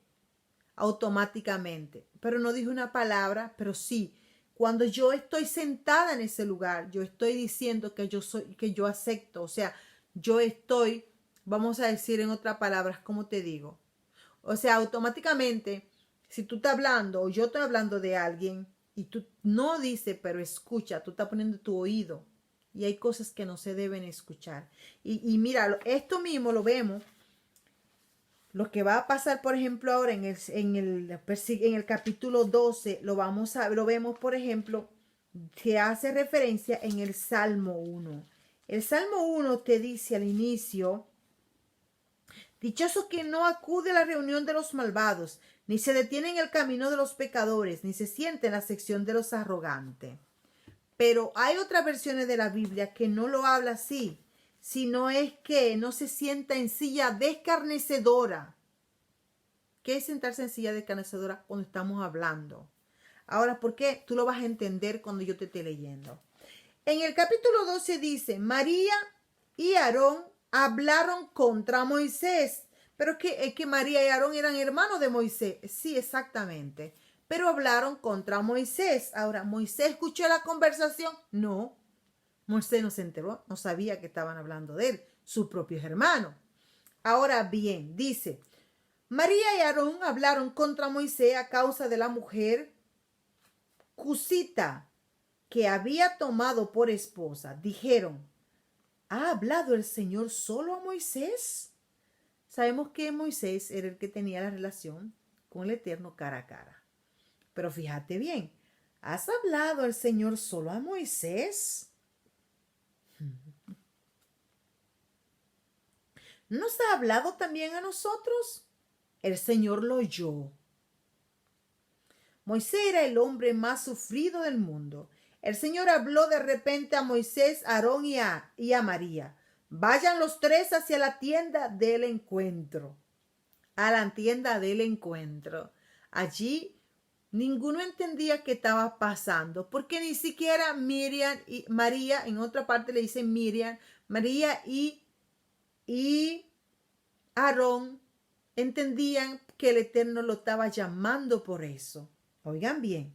automáticamente. Pero no dije una palabra, pero sí. Cuando yo estoy sentada en ese lugar, yo estoy diciendo que yo acepto. O sea, yo estoy, vamos a decir en otras palabras, ¿cómo te digo? O sea, automáticamente, si tú estás hablando o yo estoy hablando de alguien y tú no dices, pero escucha, tú estás poniendo tu oído. Y hay cosas que no se deben escuchar. Y mira, esto mismo lo vemos. Lo que va a pasar, por ejemplo, ahora en el capítulo 12, lo vemos, por ejemplo, que hace referencia en el Salmo 1. El Salmo 1 te dice al inicio, dichoso que no acude a la reunión de los malvados, ni se detiene en el camino de los pecadores, ni se siente en la sección de los arrogantes. Pero hay otras versiones de la Biblia que no lo habla así, sino es que no se sienta en silla de escarnecedora. ¿Qué es sentarse en silla de escarnecedora cuando estamos hablando? Ahora, ¿por qué? Tú lo vas a entender cuando yo te esté leyendo. En el capítulo 12 dice, María y Aarón hablaron contra Moisés. Pero es que María y Aarón eran hermanos de Moisés. Sí, exactamente. Pero hablaron contra Moisés. Ahora, ¿Moisés escuchó la conversación? No. Moisés no se enteró, no sabía que estaban hablando de él, sus propios hermanos. Ahora bien, dice, María y Aarón hablaron contra Moisés a causa de la mujer cusita que había tomado por esposa. Dijeron, ¿ha hablado el Señor solo a Moisés? Sabemos que Moisés era el que tenía la relación con el Eterno cara a cara. Pero fíjate bien, ¿has hablado el Señor solo a Moisés? ¿Nos ha hablado también a nosotros? El Señor lo oyó. Moisés era el hombre más sufrido del mundo. El Señor habló de repente a Moisés, a Aarón y a María. Vayan los tres hacia la tienda del encuentro. A la tienda del encuentro. Allí ninguno entendía qué estaba pasando, porque ni siquiera Miriam y María, en otra parte le dicen Miriam, María y Aarón entendían que el Eterno lo estaba llamando por eso. Oigan bien.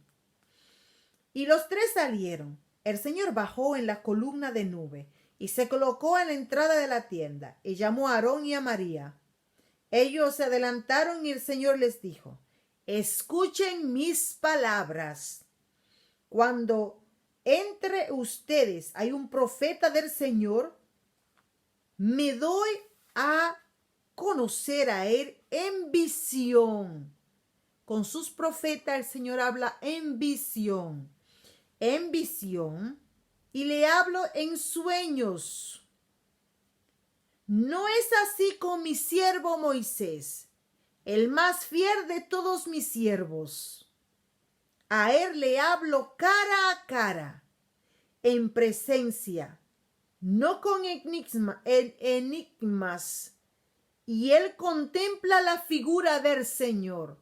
Y los tres salieron. El Señor bajó en la columna de nube y se colocó a la entrada de la tienda y llamó a Aarón y a María. Ellos se adelantaron y el Señor les dijo, escuchen mis palabras. Cuando entre ustedes hay un profeta del Señor, me doy a conocer a él en visión. Con sus profetas el Señor habla en visión, y le hablo en sueños. No es así con mi siervo Moisés, el más fiel de todos mis siervos. A él le hablo cara a cara, en presencia, no con enigmas, y él contempla la figura del Señor.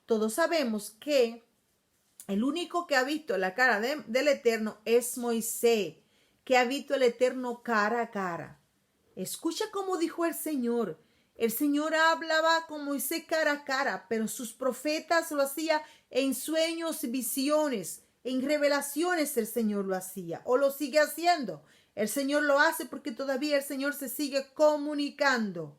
Todos sabemos que el único que ha visto la cara del Eterno es Moisés, que ha visto el Eterno cara a cara. Escucha cómo dijo el Señor. El Señor hablaba con Moisés cara a cara, pero sus profetas lo hacía en sueños y visiones, en revelaciones el Señor lo hacía, o lo sigue haciendo. El Señor lo hace porque todavía el Señor se sigue comunicando.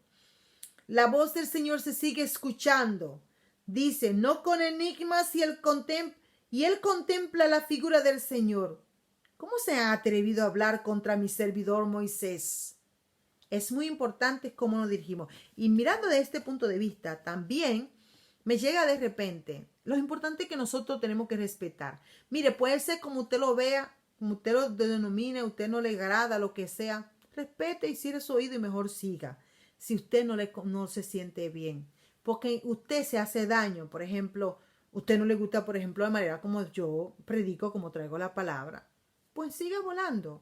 La voz del Señor se sigue escuchando. Dice, no con enigmas, y él contempla la figura del Señor. ¿Cómo se ha atrevido a hablar contra mi servidor Moisés? Es muy importante cómo nos dirigimos. Y mirando de este punto de vista, también me llega de repente lo importante que nosotros tenemos que respetar. Mire, puede ser como usted lo vea, como usted lo denomine, usted no le agrada, lo que sea. Respete y cierre su oído y mejor siga. Si usted no se siente bien. Porque usted se hace daño. Por ejemplo, usted no le gusta, por ejemplo, la manera como yo predico, como traigo la palabra. Pues siga volando.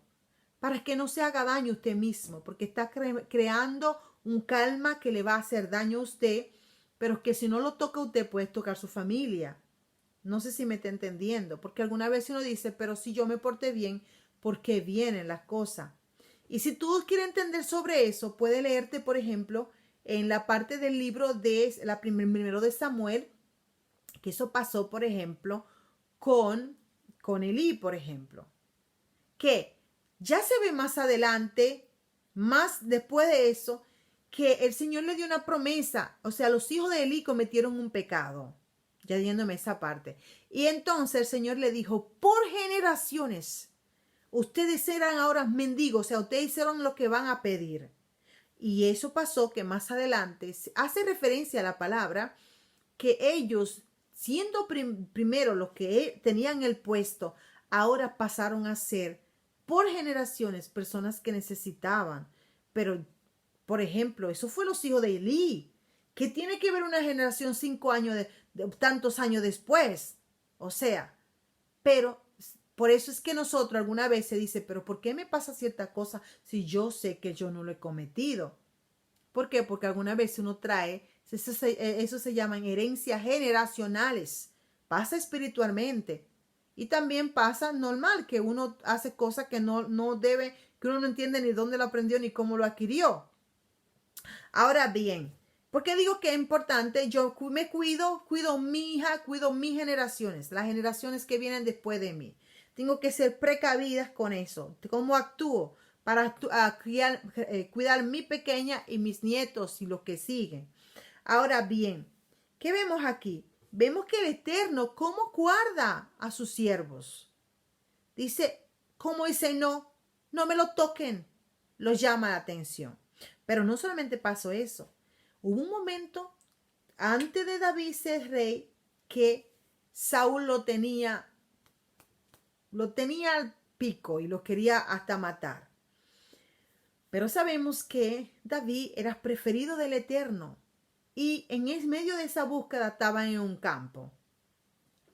Para que no se haga daño usted mismo, porque está creando un calma que le va a hacer daño a usted, pero que si no lo toca usted, puede tocar su familia. No sé si me está entendiendo, porque alguna vez uno dice, pero si yo me porté bien, ¿por qué vienen las cosas? Y si tú quieres entender sobre eso, puede leerte, por ejemplo, en la parte del libro de primero de Samuel, que eso pasó, por ejemplo, con Elí, por ejemplo, que ya se ve más adelante, más después de eso, que el Señor le dio una promesa. O sea, los hijos de Elí cometieron un pecado. Ya yéndome esa parte. Y entonces el Señor le dijo, por generaciones, ustedes serán ahora mendigos. O sea, ustedes hicieron lo que van a pedir. Y eso pasó que más adelante hace referencia a la palabra que ellos, siendo primero los que tenían el puesto, ahora pasaron a ser por generaciones personas que necesitaban. Pero, por ejemplo, eso fue los hijos de Elí. ¿Qué tiene que ver una generación 5 años de tantos años después? O sea, pero por eso es que nosotros alguna vez se dice, pero ¿por qué me pasa cierta cosa si yo sé que yo no lo he cometido? ¿Por qué? Porque alguna vez uno trae, eso se llaman herencias generacionales. Pasa espiritualmente. Y también pasa normal, que uno hace cosas que no debe, que uno no entiende ni dónde lo aprendió ni cómo lo adquirió. Ahora bien, ¿por qué digo que es importante? Yo me cuido mi hija, cuido mis generaciones, las generaciones que vienen después de mí. Tengo que ser precavidas con eso. ¿Cómo actúo? Para cuidar mi pequeña y mis nietos y los que siguen. Ahora bien, ¿qué vemos aquí? Vemos que el Eterno, ¿cómo guarda a sus siervos? Dice, ¿cómo dice no me lo toquen? Los llama la atención. Pero no solamente pasó eso. Hubo un momento antes de David ser rey que Saúl lo tenía al pico y lo quería hasta matar. Pero sabemos que David era preferido del Eterno y en medio de esa búsqueda estaba en un campo.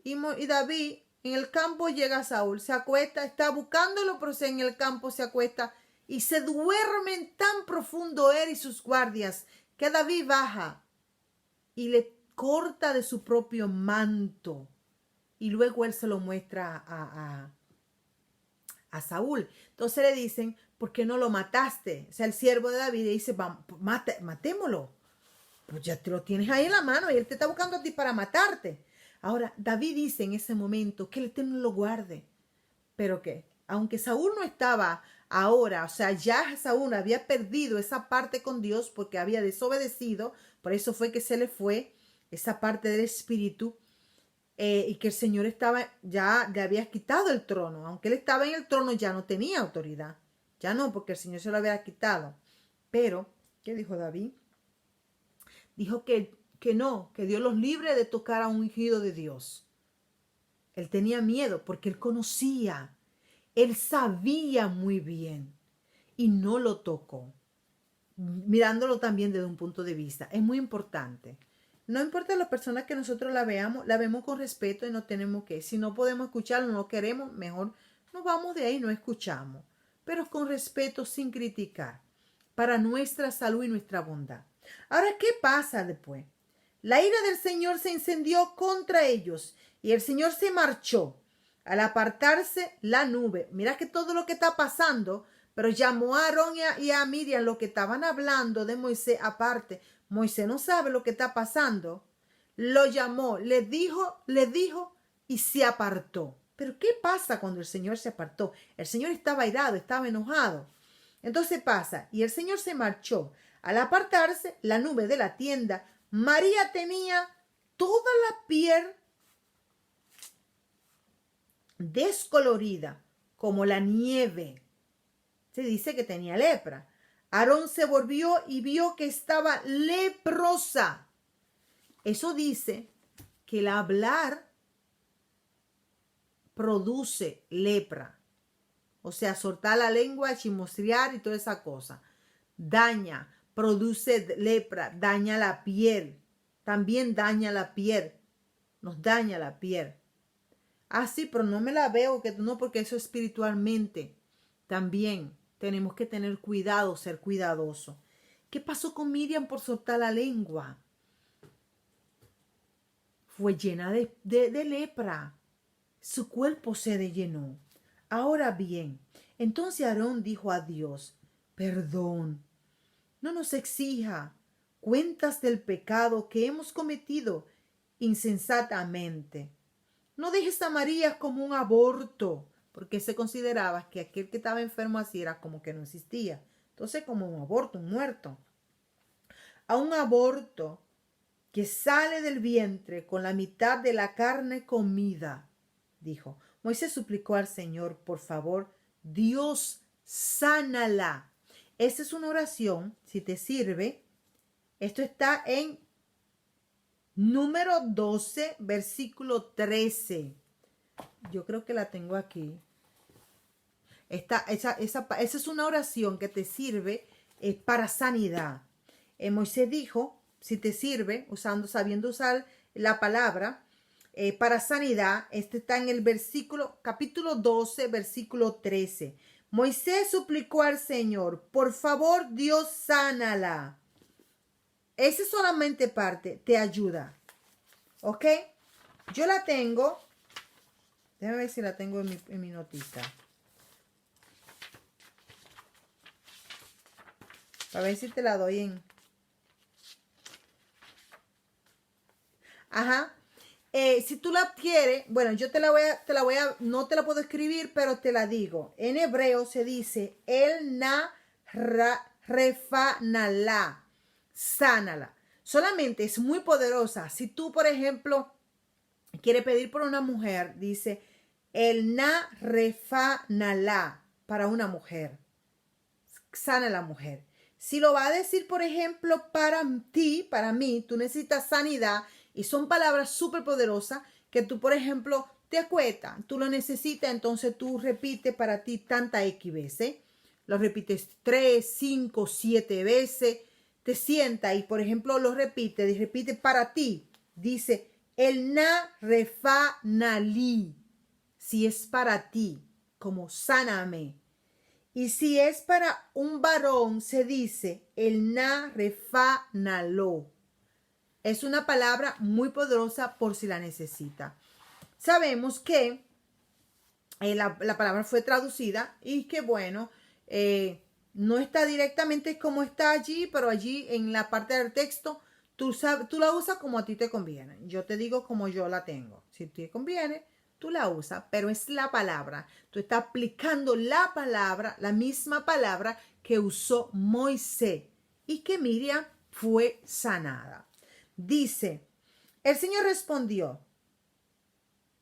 Y David en el campo llega a Saúl, se acuesta, está buscándolo, pero en el campo se acuesta y se duermen tan profundo él y sus guardias que David baja y le corta de su propio manto y luego él se lo muestra a Saúl. Entonces le dicen, ¿por qué no lo mataste? O sea, el siervo de David le dice, matémoslo. Pues ya te lo tienes ahí en la mano y él te está buscando a ti para matarte. Ahora, David dice en ese momento que el Eterno lo guarde. ¿Pero qué? aunque Saúl no estaba ahora, o sea, ya Saúl había perdido esa parte con Dios porque había desobedecido, por eso fue que se le fue esa parte del espíritu, y que el Señor estaba, ya le había quitado el trono, aunque él estaba en el trono ya no tenía autoridad, ya no, porque el Señor se lo había quitado. Pero, ¿qué dijo David? Dijo que no, que Dios los libre de tocar a un ungido de Dios. Él tenía miedo porque él conocía, él sabía muy bien y no lo tocó. Mirándolo también desde un punto de vista, es muy importante. No importa la persona que nosotros la veamos, la vemos con respeto y no tenemos que, si no podemos escucharlo, no queremos, mejor nos vamos de ahí, no escuchamos, pero con respeto, sin criticar, para nuestra salud y nuestra bondad. Ahora, ¿qué pasa después? La ira del Señor se encendió contra ellos y el Señor se marchó. Al apartarse la nube, mira que todo lo que está pasando, pero llamó a Aarón y a Miriam, lo que estaban hablando de Moisés aparte. Moisés no sabe lo que está pasando. Lo llamó, le dijo y se apartó. Pero ¿qué pasa cuando el Señor se apartó? El Señor estaba airado, estaba enojado. Entonces pasa, y el Señor se marchó. Al apartarse la nube de la tienda, María tenía toda la piel descolorida como la nieve. Se dice que tenía lepra. Aarón se volvió y vio que estaba leprosa. Eso dice que el hablar produce lepra. O sea, soltar la lengua, chismorrear y toda esa cosa. Daña, produce lepra, daña la piel. También daña la piel. Nos daña la piel. Ah, sí, pero no me la veo, que no, porque eso espiritualmente también tenemos que tener cuidado, ser cuidadoso. ¿Qué pasó con Miriam por soltar la lengua? Fue llena de lepra. Su cuerpo se llenó. Ahora bien, entonces Aarón dijo a Dios, perdón, no nos exija cuentas del pecado que hemos cometido insensatamente. No dejes a María como un aborto, porque se consideraba que aquel que estaba enfermo así era como que no existía. Entonces, como un aborto, un muerto. A un aborto que sale del vientre con la mitad de la carne comida, dijo. Moisés suplicó al Señor, por favor, Dios, sánala. Esa es una oración, si te sirve. Esto está en Número 12, versículo 13. Yo creo que la tengo aquí. Esa es una oración que te sirve para sanidad. Moisés dijo, si te sirve, sabiendo usar la palabra para sanidad, este está en el capítulo 12, versículo 13. Moisés suplicó al Señor, por favor, Dios, sánala. Esa solamente parte te ayuda. ¿Ok? Yo la tengo. Déjame ver si la tengo en mi notita. A ver si te la doy en. Ajá. Si tú la quieres, bueno, yo no te la puedo escribir, pero te la digo. En hebreo se dice el refanala. Sánala. Solamente es muy poderosa. Si tú, por ejemplo, quieres pedir por una mujer, dice el refanala para una mujer. Sana a la mujer. Si lo va a decir, por ejemplo, para ti, para mí, tú necesitas sanidad y son palabras súper poderosas que tú, por ejemplo, te acuestas, tú lo necesitas, entonces tú repites para ti tantas X veces. Lo repites 3, 5, 7 veces. Te sientas y, por ejemplo, lo repite y repite para ti. Dice, el refanali. Si es para ti, como sáname. Y si es para un varón, se dice, el refanalo. Es una palabra muy poderosa por si la necesita. Sabemos que la palabra fue traducida y que, bueno, no está directamente como está allí, pero allí en la parte del texto tú la usas como a ti te conviene. Yo te digo como yo la tengo. Si te conviene, tú la usas, pero es la palabra. Tú estás aplicando la palabra, la misma palabra que usó Moisés y que Miriam fue sanada. Dice, el Señor respondió,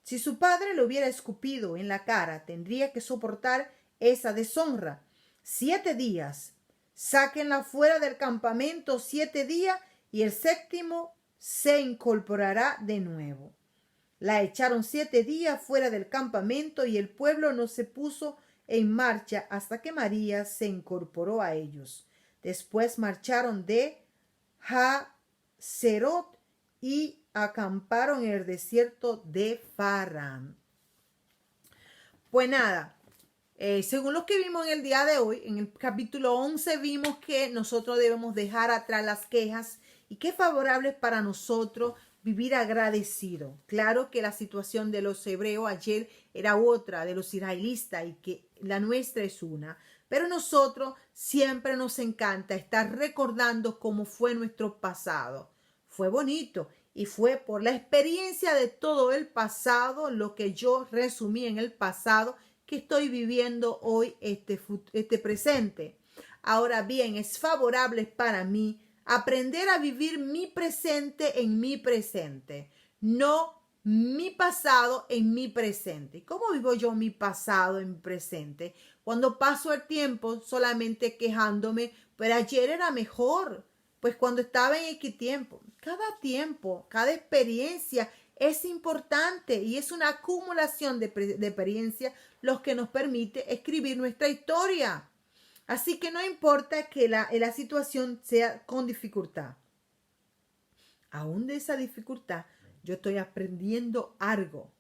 si su padre le hubiera escupido en la cara, tendría que soportar esa deshonra 7 días. Sáquenla fuera del campamento 7 días y el séptimo se incorporará de nuevo. La echaron 7 días fuera del campamento y el pueblo no se puso en marcha hasta que María se incorporó a ellos. Después marcharon de Hazerot y acamparon en el desierto de Parán. Pues nada, según lo que vimos en el día de hoy, en el capítulo 11 vimos que nosotros debemos dejar atrás las quejas y que es favorable para nosotros vivir agradecido. Claro que la situación de los hebreos ayer era otra, de los israelitas, y que la nuestra es una. Pero nosotros siempre nos encanta estar recordando cómo fue nuestro pasado. Fue bonito y fue por la experiencia de todo el pasado, lo que yo resumí en el pasado, que estoy viviendo hoy este presente. Ahora bien, es favorable para mí aprender a vivir mi presente en mi presente, no mi pasado en mi presente. ¿Cómo vivo yo mi pasado en mi presente? Cuando paso el tiempo solamente quejándome, pero ayer era mejor, pues cuando estaba en X tiempo, cada experiencia es importante y es una acumulación de experiencia lo que nos permite escribir nuestra historia. Así que no importa que la situación sea con dificultad. Aún de esa dificultad, yo estoy aprendiendo algo.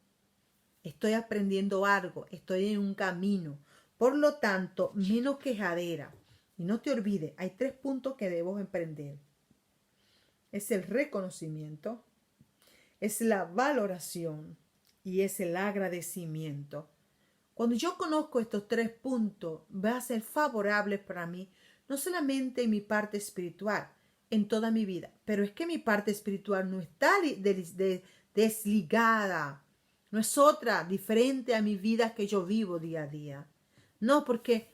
Estoy en un camino. Por lo tanto, menos quejadera. Y no te olvides, hay 3 puntos que debo emprender. Es el reconocimiento, es la valoración y es el agradecimiento. Cuando yo conozco estos 3 puntos, va a ser favorable para mí, no solamente en mi parte espiritual, en toda mi vida, pero es que mi parte espiritual no está desligada, no es otra, diferente a mi vida que yo vivo día a día. No, porque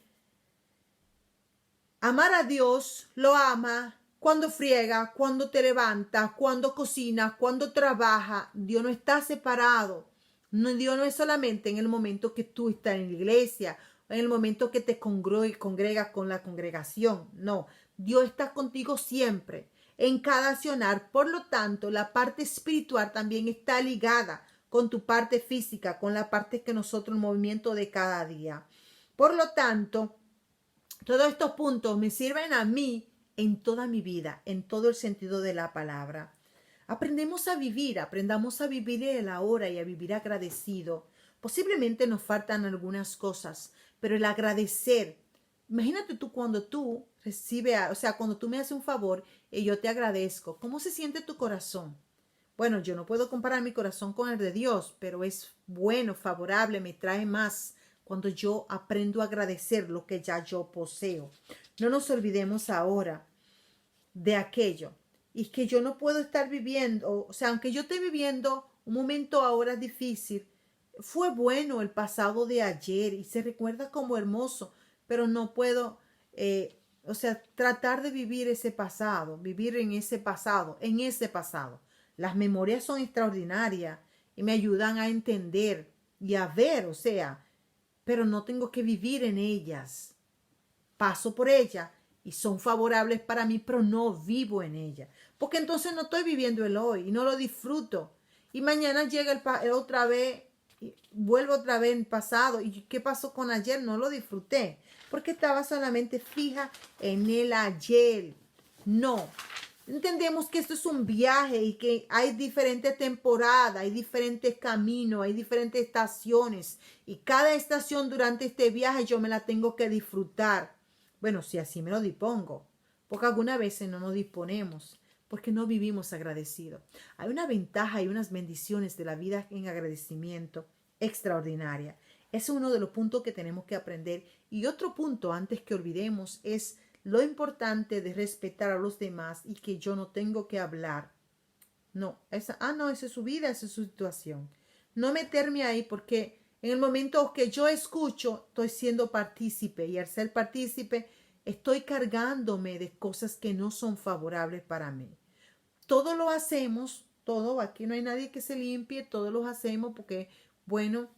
amar a Dios lo ama cuando friega, cuando te levantas, cuando cocina, cuando trabaja. Dios no está separado. No, Dios no es solamente en el momento que tú estás en la iglesia, en el momento que te congregas con la congregación. No, Dios está contigo siempre, en cada accionar. Por lo tanto, la parte espiritual también está ligada con tu parte física, con la parte que nosotros, el movimiento de cada día. Por lo tanto, todos estos puntos me sirven a mí en toda mi vida, en todo el sentido de la palabra. Aprendamos a vivir, aprendamos a vivir el ahora y a vivir agradecido. Posiblemente nos faltan algunas cosas, pero el agradecer. Imagínate tú cuando tú recibes, cuando tú me haces un favor y yo te agradezco, ¿cómo se siente tu corazón? Bueno, yo no puedo comparar mi corazón con el de Dios, pero es bueno, favorable, me trae más cuando yo aprendo a agradecer lo que ya yo poseo. No nos olvidemos ahora de aquello. Y es que yo no puedo estar viviendo, aunque yo esté viviendo un momento ahora difícil, fue bueno el pasado de ayer y se recuerda como hermoso, pero no puedo, tratar de vivir ese pasado, vivir en ese pasado. Las memorias son extraordinarias y me ayudan a entender y a ver, pero no tengo que vivir en ellas. Paso por ellas y son favorables para mí, pero no vivo en ella. Porque entonces no estoy viviendo el hoy y no lo disfruto. Y mañana llega otra vez, y vuelvo otra vez en pasado. ¿Y qué pasó con ayer? No lo disfruté. Porque estaba solamente fija en el ayer. No. Entendemos que esto es un viaje y que hay diferentes temporadas, hay diferentes caminos, hay diferentes estaciones. Y cada estación durante este viaje yo me la tengo que disfrutar. Bueno, si así me lo dispongo, porque algunas veces no nos disponemos, porque no vivimos agradecidos. Hay una ventaja y unas bendiciones de la vida en agradecimiento extraordinaria. Es uno de los puntos que tenemos que aprender. Y otro punto, antes que olvidemos, es lo importante de respetar a los demás y que yo no tengo que hablar. No, esa es su vida, esa es su situación. no meterme ahí, porque en el momento que yo escucho, estoy siendo partícipe, y al ser partícipe, estoy cargándome de cosas que no son favorables para mí. Todo lo hacemos, todo, aquí no hay nadie que se limpie, todos lo hacemos porque, bueno,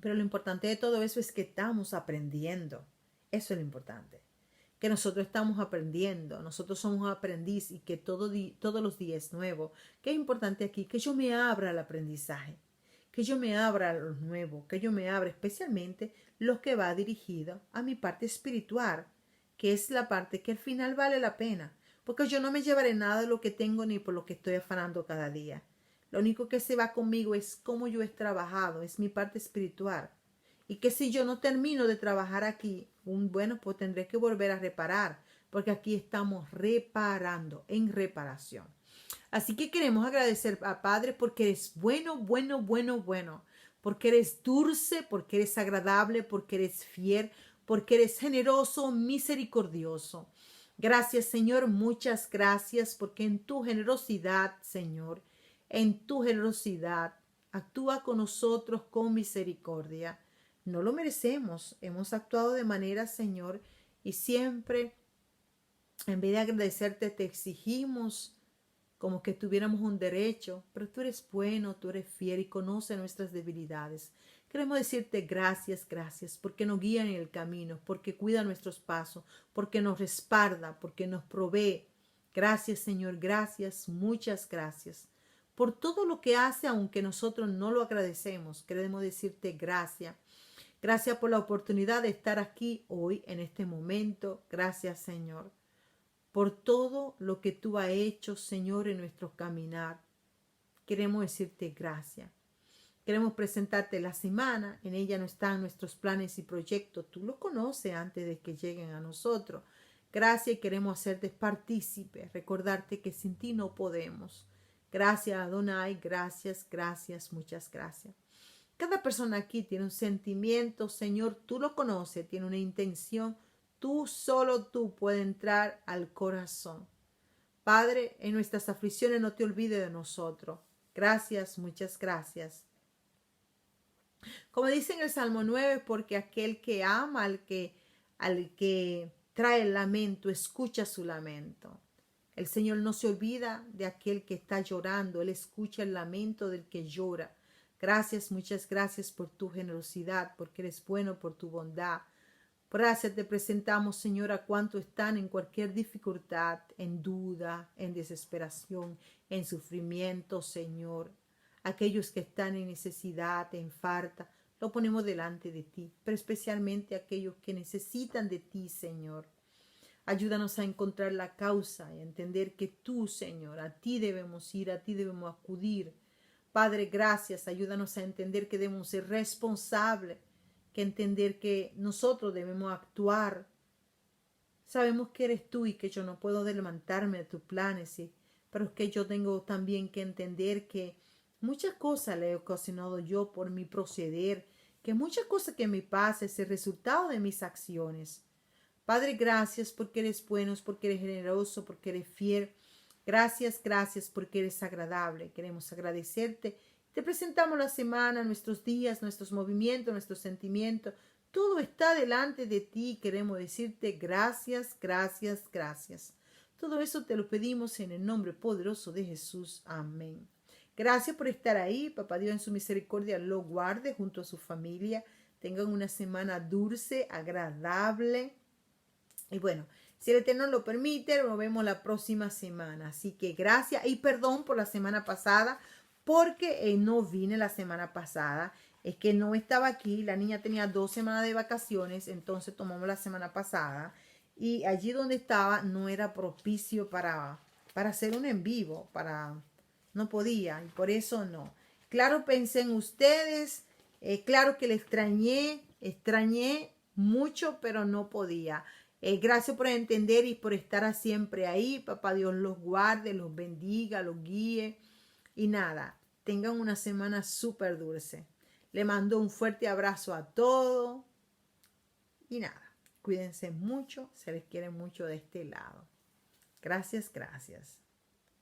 pero lo importante de todo eso es que estamos aprendiendo. Eso es lo importante. Que nosotros estamos aprendiendo, nosotros somos un aprendiz y que todos los días es nuevo. ¿Qué es importante aquí? Que yo me abra al aprendizaje, que yo me abra a lo nuevo, que yo me abra especialmente lo que va dirigido a mi parte espiritual, que es la parte que al final vale la pena, porque yo no me llevaré nada de lo que tengo ni por lo que estoy afanando cada día. Lo único que se va conmigo es cómo yo he trabajado, es mi parte espiritual. Y que si yo no termino de trabajar aquí, bueno, pues tendré que volver a reparar, porque aquí estamos reparando, en reparación. Así que queremos agradecer a Padre porque eres bueno, bueno, bueno, bueno, porque eres dulce, porque eres agradable, porque eres fiel, porque eres generoso, misericordioso. Gracias, Señor, muchas gracias, porque en tu generosidad, Señor, en tu generosidad, actúa con nosotros con misericordia. No lo merecemos, hemos actuado de manera, Señor, y siempre, en vez de agradecerte, te exigimos como que tuviéramos un derecho, pero tú eres bueno, tú eres fiel y conoces nuestras debilidades. Queremos decirte gracias, gracias, porque nos guía en el camino, porque cuida nuestros pasos, porque nos respalda, porque nos provee. Gracias, Señor, gracias, muchas gracias. Por todo lo que hace, aunque nosotros no lo agradecemos, queremos decirte gracias. Gracias por la oportunidad de estar aquí hoy, en este momento. Gracias, Señor, por todo lo que tú has hecho, Señor, en nuestro caminar. Queremos decirte gracias. Queremos presentarte la semana. En ella no están nuestros planes y proyectos. Tú los conoces antes de que lleguen a nosotros. Gracias y queremos hacerte partícipe. Recordarte que sin ti no podemos. Gracias, Adonai. Gracias, gracias, muchas gracias. Cada persona aquí tiene un sentimiento, Señor, tú lo conoces, tiene una intención. Solo tú puedes entrar al corazón. Padre, en nuestras aflicciones no te olvides de nosotros. Gracias, muchas gracias. Como dice en el Salmo 9, porque aquel que ama al que trae el lamento, escucha su lamento. El Señor no se olvida de aquel que está llorando. Él escucha el lamento del que llora. Gracias, muchas gracias por tu generosidad, porque eres bueno, por tu bondad. Gracias te presentamos, Señor, a cuantos están en cualquier dificultad, en duda, en desesperación, en sufrimiento, Señor. Aquellos que están en necesidad, en falta, lo ponemos delante de ti, pero especialmente aquellos que necesitan de ti, Señor. Ayúdanos a encontrar la causa y a entender que tú, Señor, a ti debemos ir, a ti debemos acudir. Padre, gracias. Ayúdanos a entender que debemos ser responsables, que entender que nosotros debemos actuar. Sabemos que eres tú y que yo no puedo levantarme de tus planes, ¿sí? Pero es que yo tengo también que entender que muchas cosas le he ocasionado yo por mi proceder, que muchas cosas que me pasan es el resultado de mis acciones. Padre, gracias porque eres bueno, porque eres generoso, porque eres fiel. Gracias, gracias porque eres agradable. Queremos agradecerte. Te presentamos la semana, nuestros días, nuestros movimientos, nuestros sentimientos. Todo está delante de ti. Queremos decirte gracias, gracias, gracias. Todo eso te lo pedimos en el nombre poderoso de Jesús. Amén. Gracias por estar ahí. Papá Dios en su misericordia lo guarde junto a su familia. Tengan una semana dulce, agradable. Y bueno, si el Eterno lo permite, nos vemos la próxima semana. Así que gracias y perdón por la semana pasada, porque no vine la semana pasada. Es que no estaba aquí, la niña tenía 2 semanas de vacaciones, entonces tomamos la semana pasada. Y allí donde estaba no era propicio para hacer un en vivo, no podía, y por eso no. Claro, pensé en ustedes, claro que le extrañé mucho, pero no podía. Gracias por entender y por estar siempre ahí. Papá Dios los guarde, los bendiga, los guíe. Y nada, tengan una semana súper dulce. Le mando un fuerte abrazo a todos. Y nada, cuídense mucho. Se les quiere mucho de este lado. Gracias, gracias.